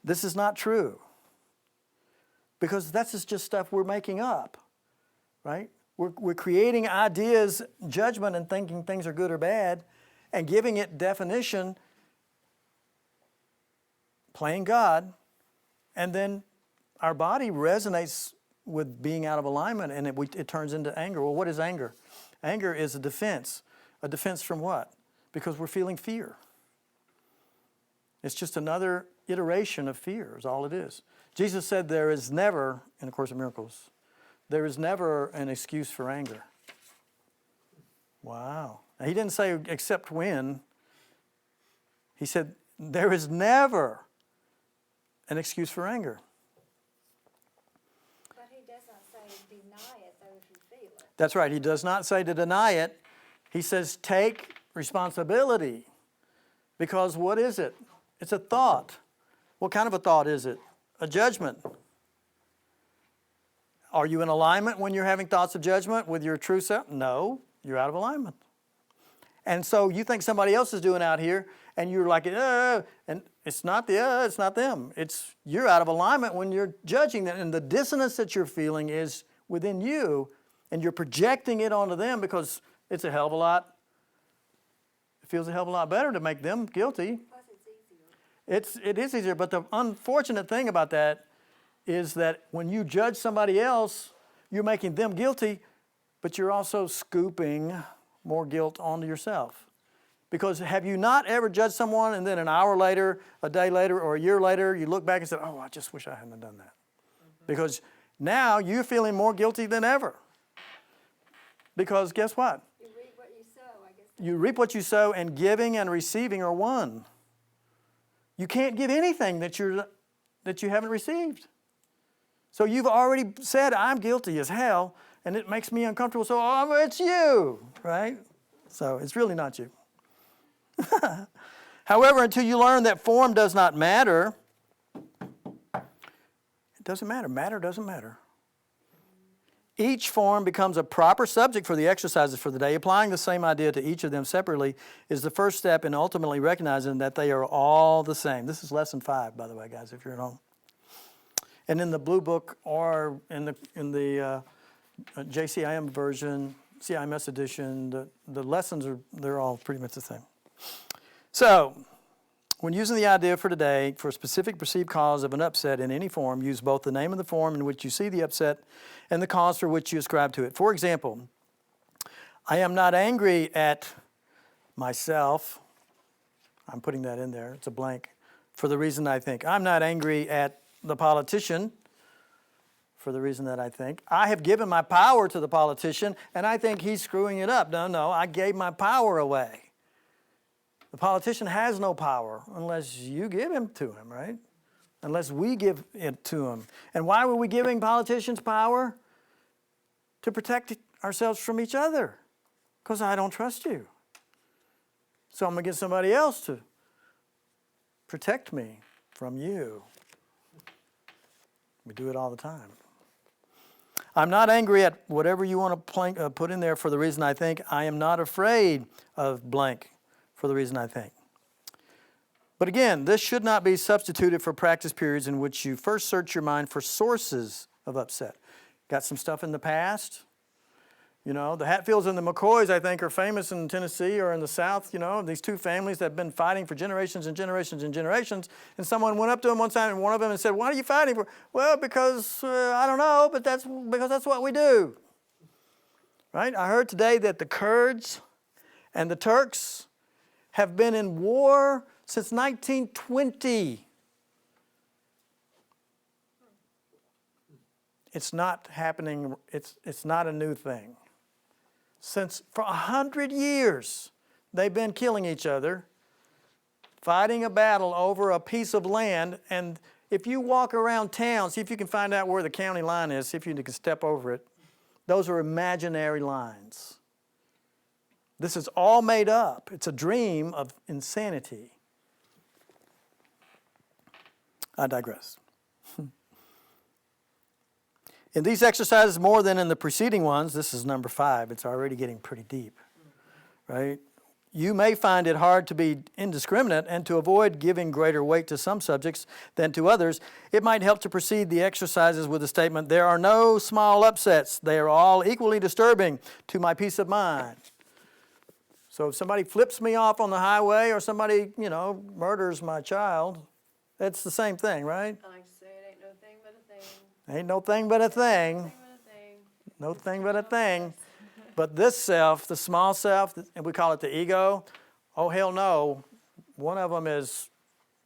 This is not true. Because that's just stuff we're making up, right? We're creating ideas, judgment, and thinking things are good or bad, and giving it definition playing God, and then our body resonates with being out of alignment, and it turns into anger. Well, what is anger? Anger is a defense. A defense from what? Because we're feeling fear. It's just another iteration of fear is all it is. Jesus said there is never, in A Course in Miracles, there is never an excuse for anger. Wow. Now, he didn't say except when. He said there is never an excuse for anger. But he does not say deny it, though, if you feel it. That's right. He does not say to deny it. He says take responsibility. Because what is it? It's a thought. What kind of a thought is it? A judgment. Are you in alignment when you're having thoughts of judgment with your true self? No, you're out of alignment. And so you think somebody else is doing out here, and you're like, and it's not it's not them. It's you're out of alignment when you're judging them, and the dissonance that you're feeling is within you, and you're projecting it onto them because it's a hell of a lot. It feels a hell of a lot better to make them guilty. Plus, it's easier. It is easier, but the unfortunate thing about that is that when you judge somebody else, you're making them guilty, but you're also scooping more guilt onto yourself. Because have you not ever judged someone and then an hour later, a day later, or a year later, you look back and say, oh, I just wish I hadn't done that. Because now you're feeling more guilty than ever. Because guess what? You reap what you sow, I guess. You reap what you sow, and giving and receiving are one. You can't give anything that you haven't received. So you've already said, I'm guilty as hell, and it makes me uncomfortable, so it's you, right? So it's really not you. However, until you learn that form does not matter, it doesn't matter. Matter doesn't matter. Each form becomes a proper subject for the exercises for the day. Applying the same idea to each of them separately is the first step in ultimately recognizing that they are all the same. This is lesson 5, by the way, guys, if you're at home. And in the Blue Book or in the JCIM version, CIMS edition, the lessons they're all pretty much the same. So, when using the idea for today for a specific perceived cause of an upset in any form, use both the name of the form in which you see the upset and the cause for which you ascribe to it. For example, I am not angry at myself. I'm putting that in there. It's a blank. For the reason I think. I'm not angry at the politician. For the reason that I think. I have given my power to the politician, and I think he's screwing it up. No, I gave my power away. The politician has no power unless you give him to him, right? Unless we give it to him. And why were we giving politicians power? To protect ourselves from each other. Because I don't trust you. So I'm going to get somebody else to protect me from you. We do it all the time. I'm not angry at whatever you want to put in there for the reason I think. I am not afraid of blank for the reason I think. But again, this should not be substituted for practice periods in which you first search your mind for sources of upset. Got some stuff in the past? You know, the Hatfields and the McCoys, I think, are famous in Tennessee or in the South. You know, these two families that have been fighting for generations and generations and generations. And someone went up to them one time, and one of them and said, "What are you fighting for?" "Well, because, I don't know, but that's what we do." Right? I heard today that the Kurds and the Turks have been in war since 1920. It's not happening, it's not a new thing. For 100 years, they've been killing each other, fighting a battle over a piece of land, and if you walk around town, see if you can find out where the county line is, see if you can step over it. Those are imaginary lines. This is all made up. It's a dream of insanity. I digress. In these exercises, more than in the preceding ones, this is number 5, it's already getting pretty deep, right? You may find it hard to be indiscriminate and to avoid giving greater weight to some subjects than to others. It might help to precede the exercises with the statement, there are no small upsets. They are all equally disturbing to my peace of mind. So if somebody flips me off on the highway or somebody, murders my child, That's the same thing, right? I like to say it ain't no thing but a thing. Ain't no thing but a thing. Thing but a thing. No thing but a thing. But this self, the small self, and we call it the ego, oh, hell no. One of them is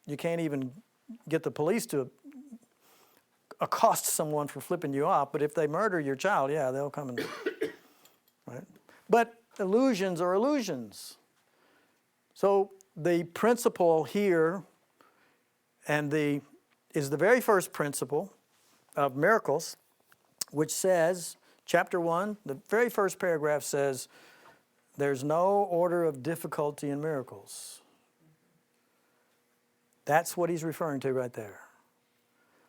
you can't even get the police to accost someone for flipping you off. But if they murder your child, yeah, they'll come and, right? But illusions are illusions. So the principle here is the very first principle of miracles, which says, chapter 1, the very first paragraph says, there's no order of difficulty in miracles. That's what he's referring to right there.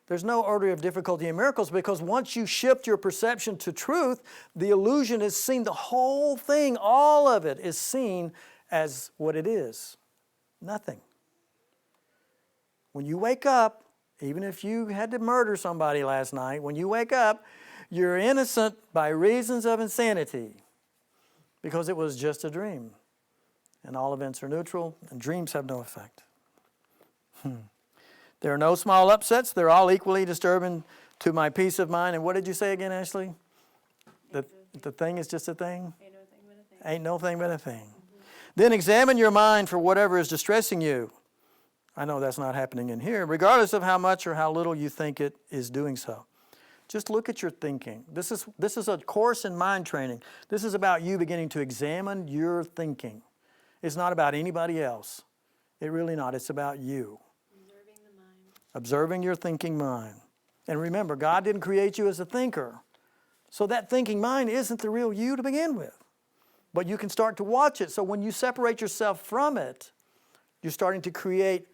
There's no order of difficulty in miracles because once you shift your perception to truth, the illusion is seen, the whole thing, all of it is seen as what it is, nothing. When you wake up, even if you had to murder somebody last night, when you wake up, you're innocent by reasons of insanity because it was just a dream. And all events are neutral and dreams have no effect. There are no small upsets. They're all equally disturbing to my peace of mind. And what did you say again, Ashley? The thing is just a thing? Ain't no thing but a thing. Ain't no thing but a thing. Then examine your mind for whatever is distressing you. I know that's not happening in here, regardless of how much or how little you think it is doing so. Just look at your thinking. This is a course in mind training. This is about you beginning to examine your thinking. It's not about anybody else. It's really not. It's about you. Observing the mind. Observing your thinking mind. And remember, God didn't create you as a thinker. So that thinking mind isn't the real you to begin with. But you can start to watch it. So when you separate yourself from it, you're starting to create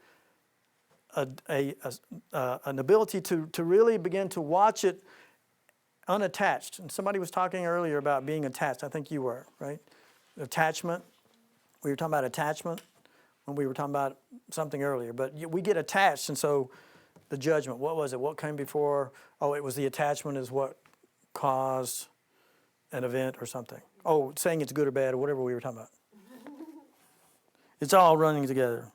an ability to really begin to watch it unattached. And somebody was talking earlier about being attached. I think you were, right? Attachment. We were talking about attachment when we were talking about something earlier. But we get attached, and so the judgment, what was it? What came before? Oh, it was the attachment is what caused an event or something. Oh, saying it's good or bad or whatever we were talking about. It's all running together.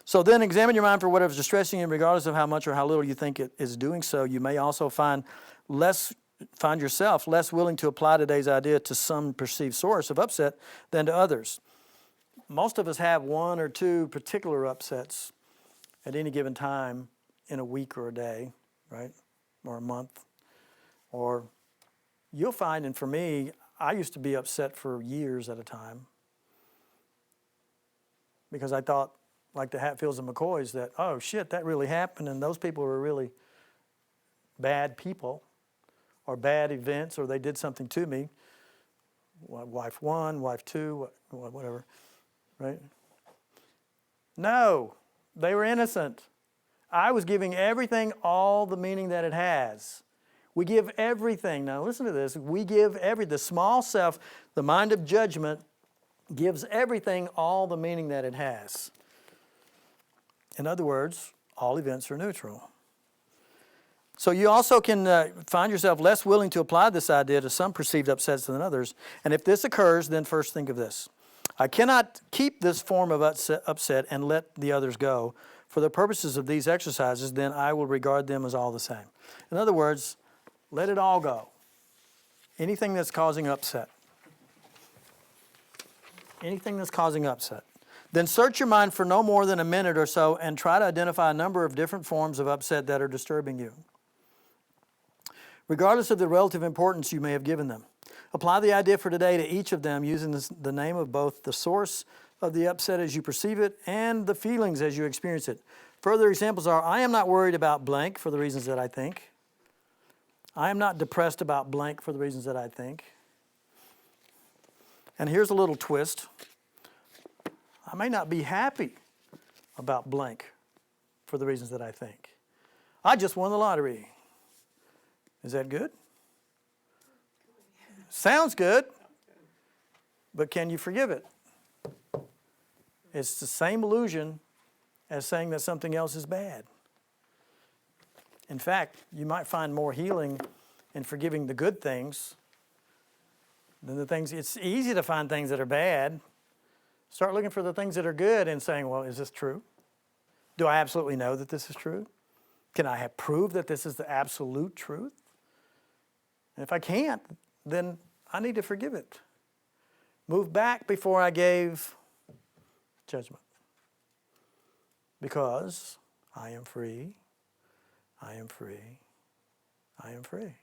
So then examine your mind for whatever is distressing you, regardless of how much or how little you think it is doing so. You may also find yourself less willing to apply today's idea to some perceived source of upset than to others. Most of us have one or two particular upsets at any given time in a week or a day, right? Or a month. Or you'll find, and for me, I used to be upset for years at a time because I thought, like the Hatfields and McCoys, that, oh shit, that really happened, and those people were really bad people, or bad events, or they did something to me. Wife one, wife two, whatever, right? No, they were innocent. I was giving everything all the meaning that it has. We give everything. Now listen to this. We give the small self, the mind of judgment, gives everything all the meaning that it has. In other words, all events are neutral. So you also can find yourself less willing to apply this idea to some perceived upsets than others. And if this occurs, then first think of this. I cannot keep this form of upset and let the others go. For the purposes of these exercises, then I will regard them as all the same. In other words, let it all go. Anything that's causing upset. Anything that's causing upset. Then search your mind for no more than a minute or so and try to identify a number of different forms of upset that are disturbing you, regardless of the relative importance you may have given them. Apply the idea for today to each of them using the name of both the source of the upset as you perceive it and the feelings as you experience it. Further examples are, I am not worried about blank for the reasons that I think. I am not depressed about blank for the reasons that I think. And here's a little twist. I may not be happy about blank for the reasons that I think. I just won the lottery. Is that good? Sounds good, but can you forgive it? It's the same illusion as saying that something else is bad. In fact, you might find more healing in forgiving the good things than the things. It's easy to find things that are bad. Start looking for the things that are good and saying, well, is this true? Do I absolutely know that this is true? Can I have proof that this is the absolute truth? And if I can't, then I need to forgive it. Move back before I gave judgment. Because I am free, I am free, I am free.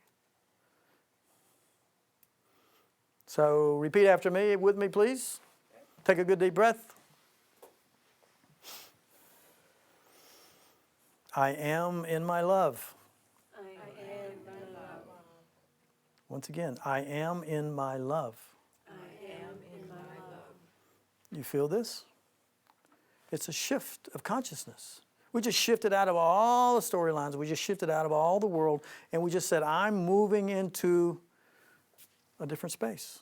So repeat after me, with me, please. Take a good deep breath. I am in my love. I am in love. Once again, I am in my love. I am in my love. You feel this? It's a shift of consciousness. We just shifted out of all the storylines. We just shifted out of all the world. And we just said, I'm moving into a different space.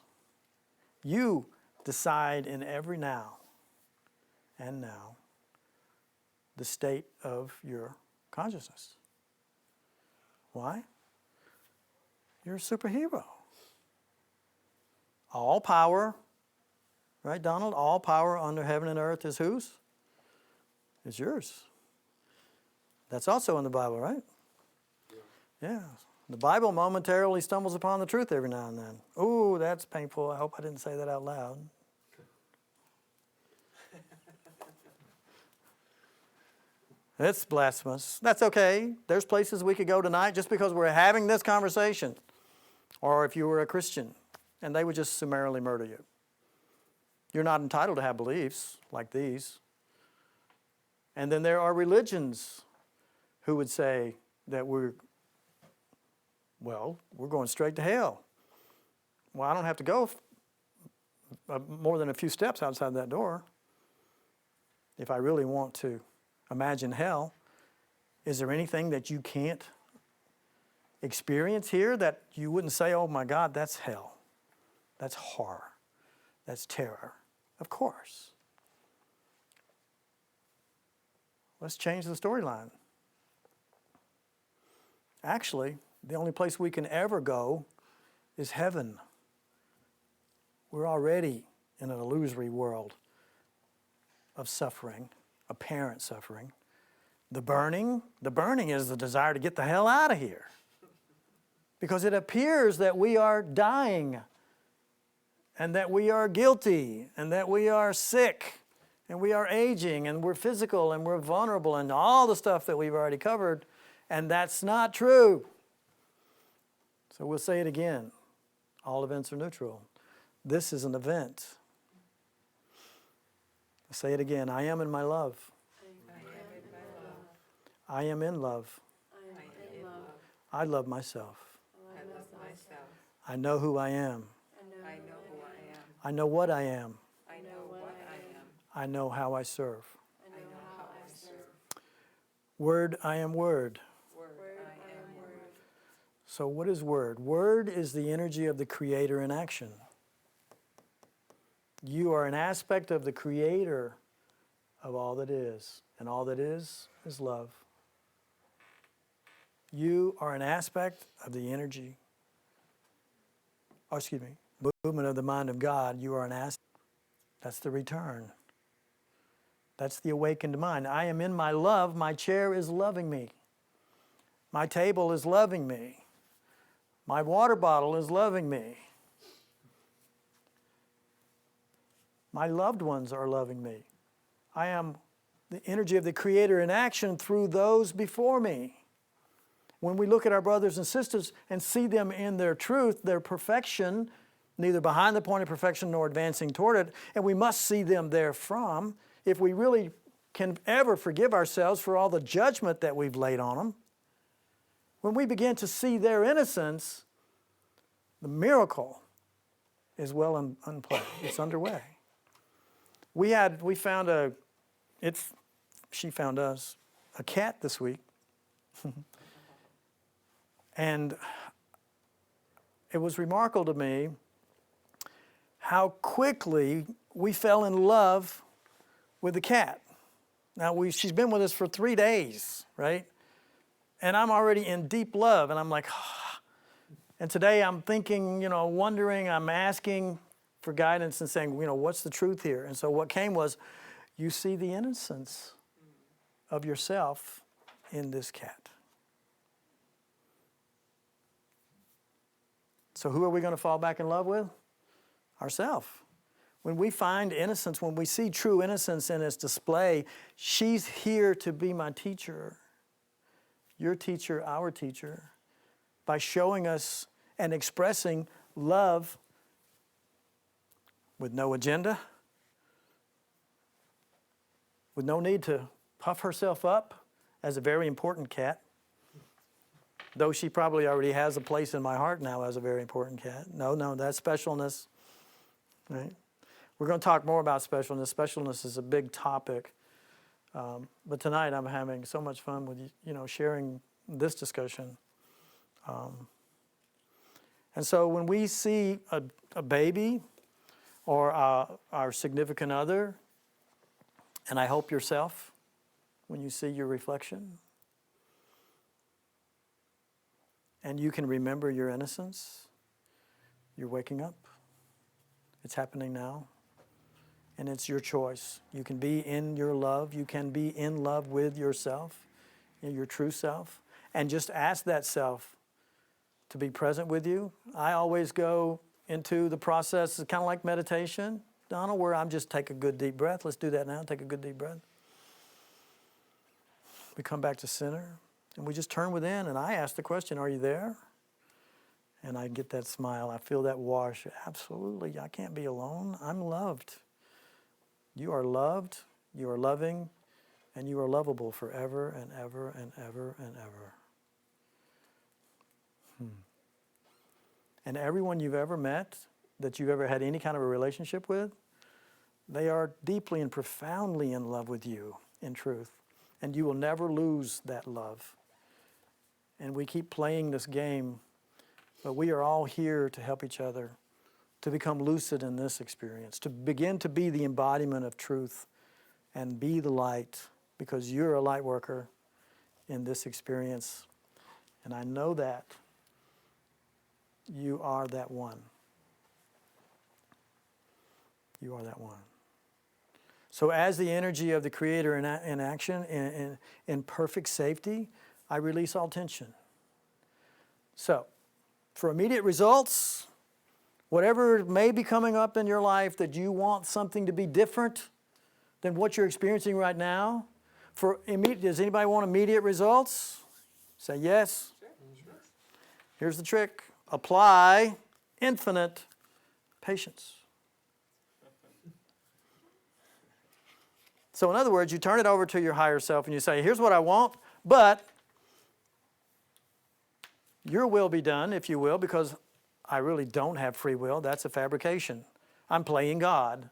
You decide in every now and now the state of your consciousness. Why? You're a superhero. All power, right, Donald? All power under heaven and earth is whose? It's yours. That's also in the Bible, right? Yeah. The Bible momentarily stumbles upon the truth every now and then. Ooh, that's painful. I hope I didn't say that out loud. It's blasphemous. That's okay. There's places we could go tonight just because we're having this conversation. Or if you were a Christian and they would just summarily murder you. You're not entitled to have beliefs like these. And then there are religions who would say that we're going straight to hell. Well, I don't have to go more than a few steps outside that door. If I really want to imagine hell, is there anything that you can't experience here that you wouldn't say, oh my God, that's hell. That's horror. That's terror. Of course. Let's change the storyline. Actually, the only place we can ever go is heaven. We're already in an illusory world of suffering, apparent suffering. The burning is the desire to get the hell out of here. Because it appears that we are dying and that we are guilty and that we are sick and we are aging and we're physical and we're vulnerable and all the stuff that we've already covered. And that's not true. So we'll say it again. All events are neutral. This is an event. I'll say it again. I am in my love. I am in love. I love myself. I know who I am. I know what I am. I know how I serve. Word, I am word. So what is word? Word is the energy of the Creator in action. You are an aspect of the Creator of all that is. And all that is love. You are an aspect of the energy, movement of the mind of God. You are an aspect. That's the return. That's the awakened mind. I am in my love. My chair is loving me. My table is loving me. My water bottle is loving me. My loved ones are loving me. I am the energy of the Creator in action through those before me. When we look at our brothers and sisters and see them in their truth, their perfection, neither behind the point of perfection nor advancing toward it, and we must see them therefrom, if we really can ever forgive ourselves for all the judgment that we've laid on them, when we begin to see their innocence, the miracle is well in play. It's underway. She found us a cat this week. And it was remarkable to me how quickly we fell in love with the cat. Now, she's been with us for 3 days, right? And I'm already in deep love, and I'm like, and today I'm thinking, wondering, I'm asking for guidance and saying, what's the truth here? And so what came was, you see the innocence of yourself in this cat. So who are we going to fall back in love with? Ourselves. When we find innocence, when we see true innocence in its display, she's here to be my teacher, your teacher, our teacher, by showing us and expressing love with no agenda, with no need to puff herself up as a very important cat, though she probably already has a place in my heart now as a very important cat. No, that's specialness, right? We're going to talk more about specialness. Specialness is a big topic. But tonight I'm having so much fun with you, sharing this discussion. And so when we see a baby or our significant other, and I hope yourself, when you see your reflection, and you can remember your innocence, you're waking up. It's happening now. And it's your choice. You can be in your love. You can be in love with yourself, your true self, and just ask that self to be present with you. I always go into the process, it's kind of like meditation, Donald, where I'm just take a good deep breath. Let's do that now. Take a good deep breath. We come back to center, and we just turn within, and I ask the question, are you there? And I get that smile. I feel that wash. Absolutely, I can't be alone. I'm loved. You are loved, you are loving, and you are lovable forever and ever and ever and ever. And everyone you've ever met, that you've ever had any kind of a relationship with, they are deeply and profoundly in love with you, in truth. And you will never lose that love. And we keep playing this game, but we are all here to help each other to become lucid in this experience, to begin to be the embodiment of truth and be the light, because you're a light worker in this experience. And I know that you are that one. You are that one. So as the energy of the Creator in action, in perfect safety, I release all tension. So, for immediate results, whatever may be coming up in your life that you want something to be different than what you're experiencing right now, does anybody want immediate results? Say yes. Here's the trick. Apply infinite patience. So in other words, you turn it over to your higher self and you say, here's what I want, but your will be done, if you will, because I really don't have free will. That's a fabrication. I'm playing God.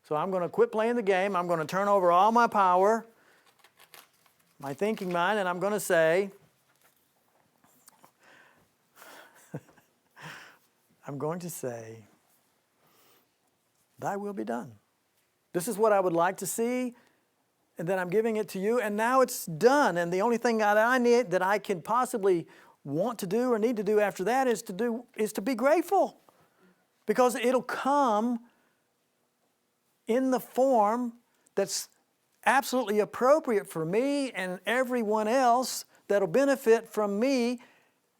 So I'm going to quit playing the game. I'm going to turn over all my power, my thinking mind, and I'm going to say, thy will be done. This is what I would like to see, and then I'm giving it to you, and now it's done. And the only thing that I need, that I can possibly want to do or need to do after that is to be grateful, because it'll come in the form that's absolutely appropriate for me and everyone else that'll benefit from me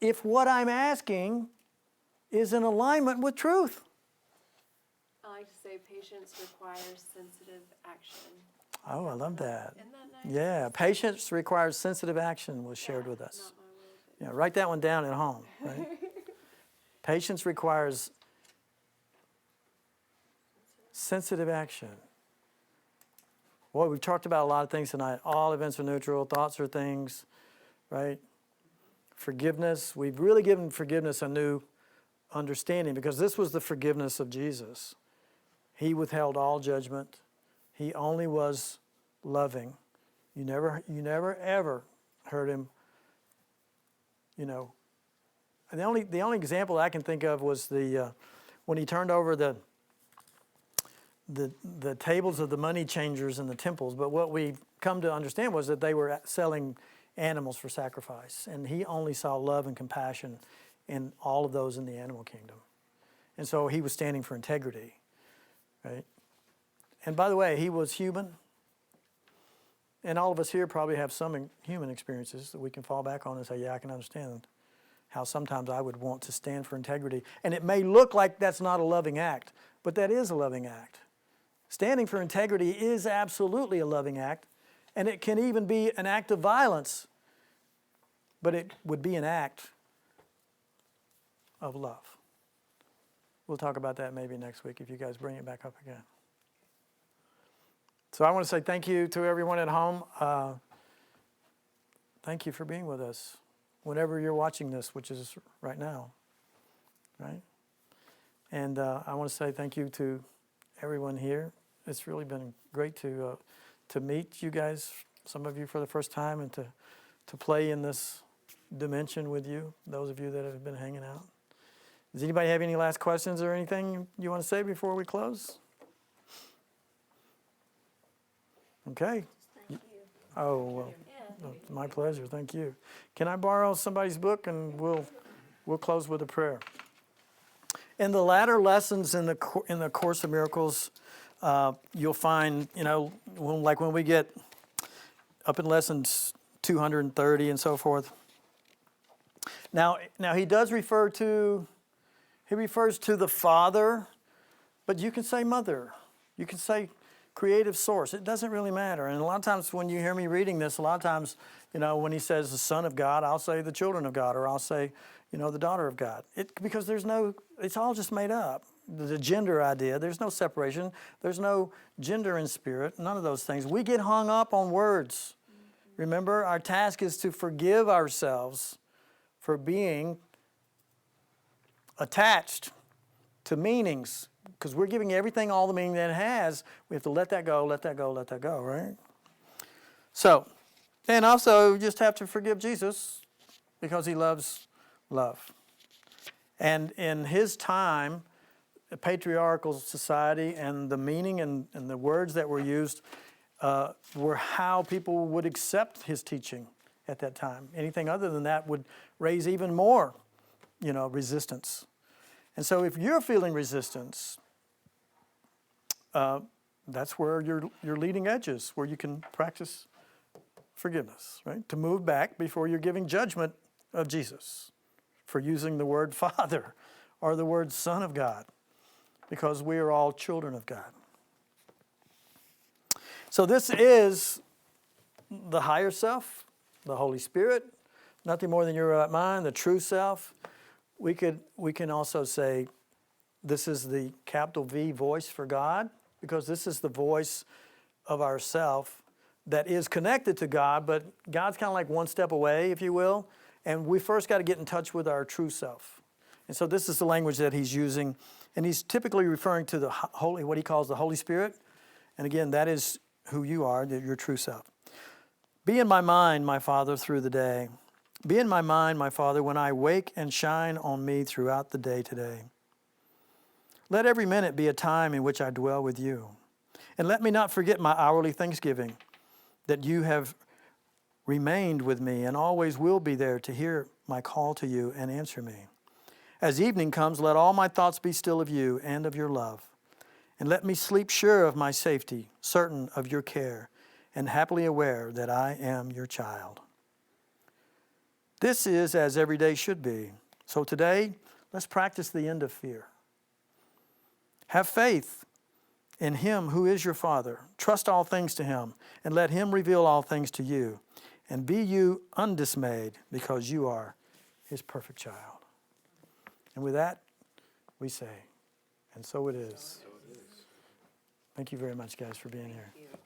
if what I'm asking is in alignment with truth. I like to say patience requires sensitive action. Oh, I love that. Isn't that nice? Yeah, patience requires sensitive action was shared with us. Not my will, Yeah, write that one down at home. Right? Patience requires sensitive action. Well, we've talked about a lot of things tonight. All events are neutral. Thoughts are things, right? Forgiveness. We've really given forgiveness a new understanding, because this was the forgiveness of Jesus. He withheld all judgment. He only was loving. You never ever heard him, The only example I can think of was when he turned over the tables of the money changers in the temples. But what we've come to understand was that they were selling animals for sacrifice, and he only saw love and compassion in all of those in the animal kingdom. And so he was standing for integrity, right? And by the way, he was human, And all of us here probably have some human experiences that we can fall back on and say, yeah, I can understand how sometimes I would want to stand for integrity. And it may look like that's not a loving act, but that is a loving act. Standing for integrity is absolutely a loving act, and it can even be an act of violence, but it would be an act of love. We'll talk about that maybe next week if you guys bring it back up again. So I want to say thank you to everyone at home. Thank you for being with us whenever you're watching this, which is right now, right? And I want to say thank you to everyone here. It's really been great to meet you guys, some of you for the first time, and to play in this dimension with you, those of you that have been hanging out. Does anybody have any last questions or anything you want to say before we close? Okay. Thank you. Oh, well, Yeah. my pleasure. Thank you. Can I borrow somebody's book and we'll close with a prayer? In the latter lessons in the Course of Miracles, you'll find, when we get up in lessons 230 and so forth. Now he refers to the Father, but you can say Mother. You can say creative source. It doesn't really matter. And a lot of times when you hear me reading this, a lot of times, when he says the Son of God, I'll say the children of God, or I'll say, the daughter of God. Because it's all just made up. The gender idea, there's no separation. There's no gender in spirit, none of those things. We get hung up on words. Remember, our task is to forgive ourselves for being attached to meanings, because we're giving everything all the meaning that it has. We have to let that go, let that go, let that go, right? So, and also you just have to forgive Jesus because he loves love. And in his time, a patriarchal society, and the meaning and the words that were used were how people would accept his teaching at that time. Anything other than that would raise even more, resistance. And so if you're feeling resistance, that's where your leading edge is, where you can practice forgiveness, right? To move back before you're giving judgment of Jesus for using the word Father or the word Son of God, because we are all children of God. So this is the higher self, the Holy Spirit, nothing more than your right mind, the true self. We can also say this is the capital V voice for God, because this is the voice of ourself that is connected to God, but God's kind of like one step away, if you will, and we first got to get in touch with our true self. And so this is the language that he's using, and he's typically referring to what he calls the Holy Spirit, and again, that is who you are, your true self. Be in my mind, my Father, through the day. Be in my mind, my Father, when I wake, and shine on me throughout the day today. Let every minute be a time in which I dwell with you. And let me not forget my hourly thanksgiving, that you have remained with me and always will be there to hear my call to you and answer me. As evening comes, let all my thoughts be still of you and of your love. And let me sleep sure of my safety, certain of your care, and happily aware that I am your child. This is as every day should be. So today, let's practice the end of fear. Have faith in him who is your Father. Trust all things to him, and let him reveal all things to you. And be you undismayed, because you are his perfect child. And with that, we say, and so it is. Thank you very much, guys, for being here. Thank you.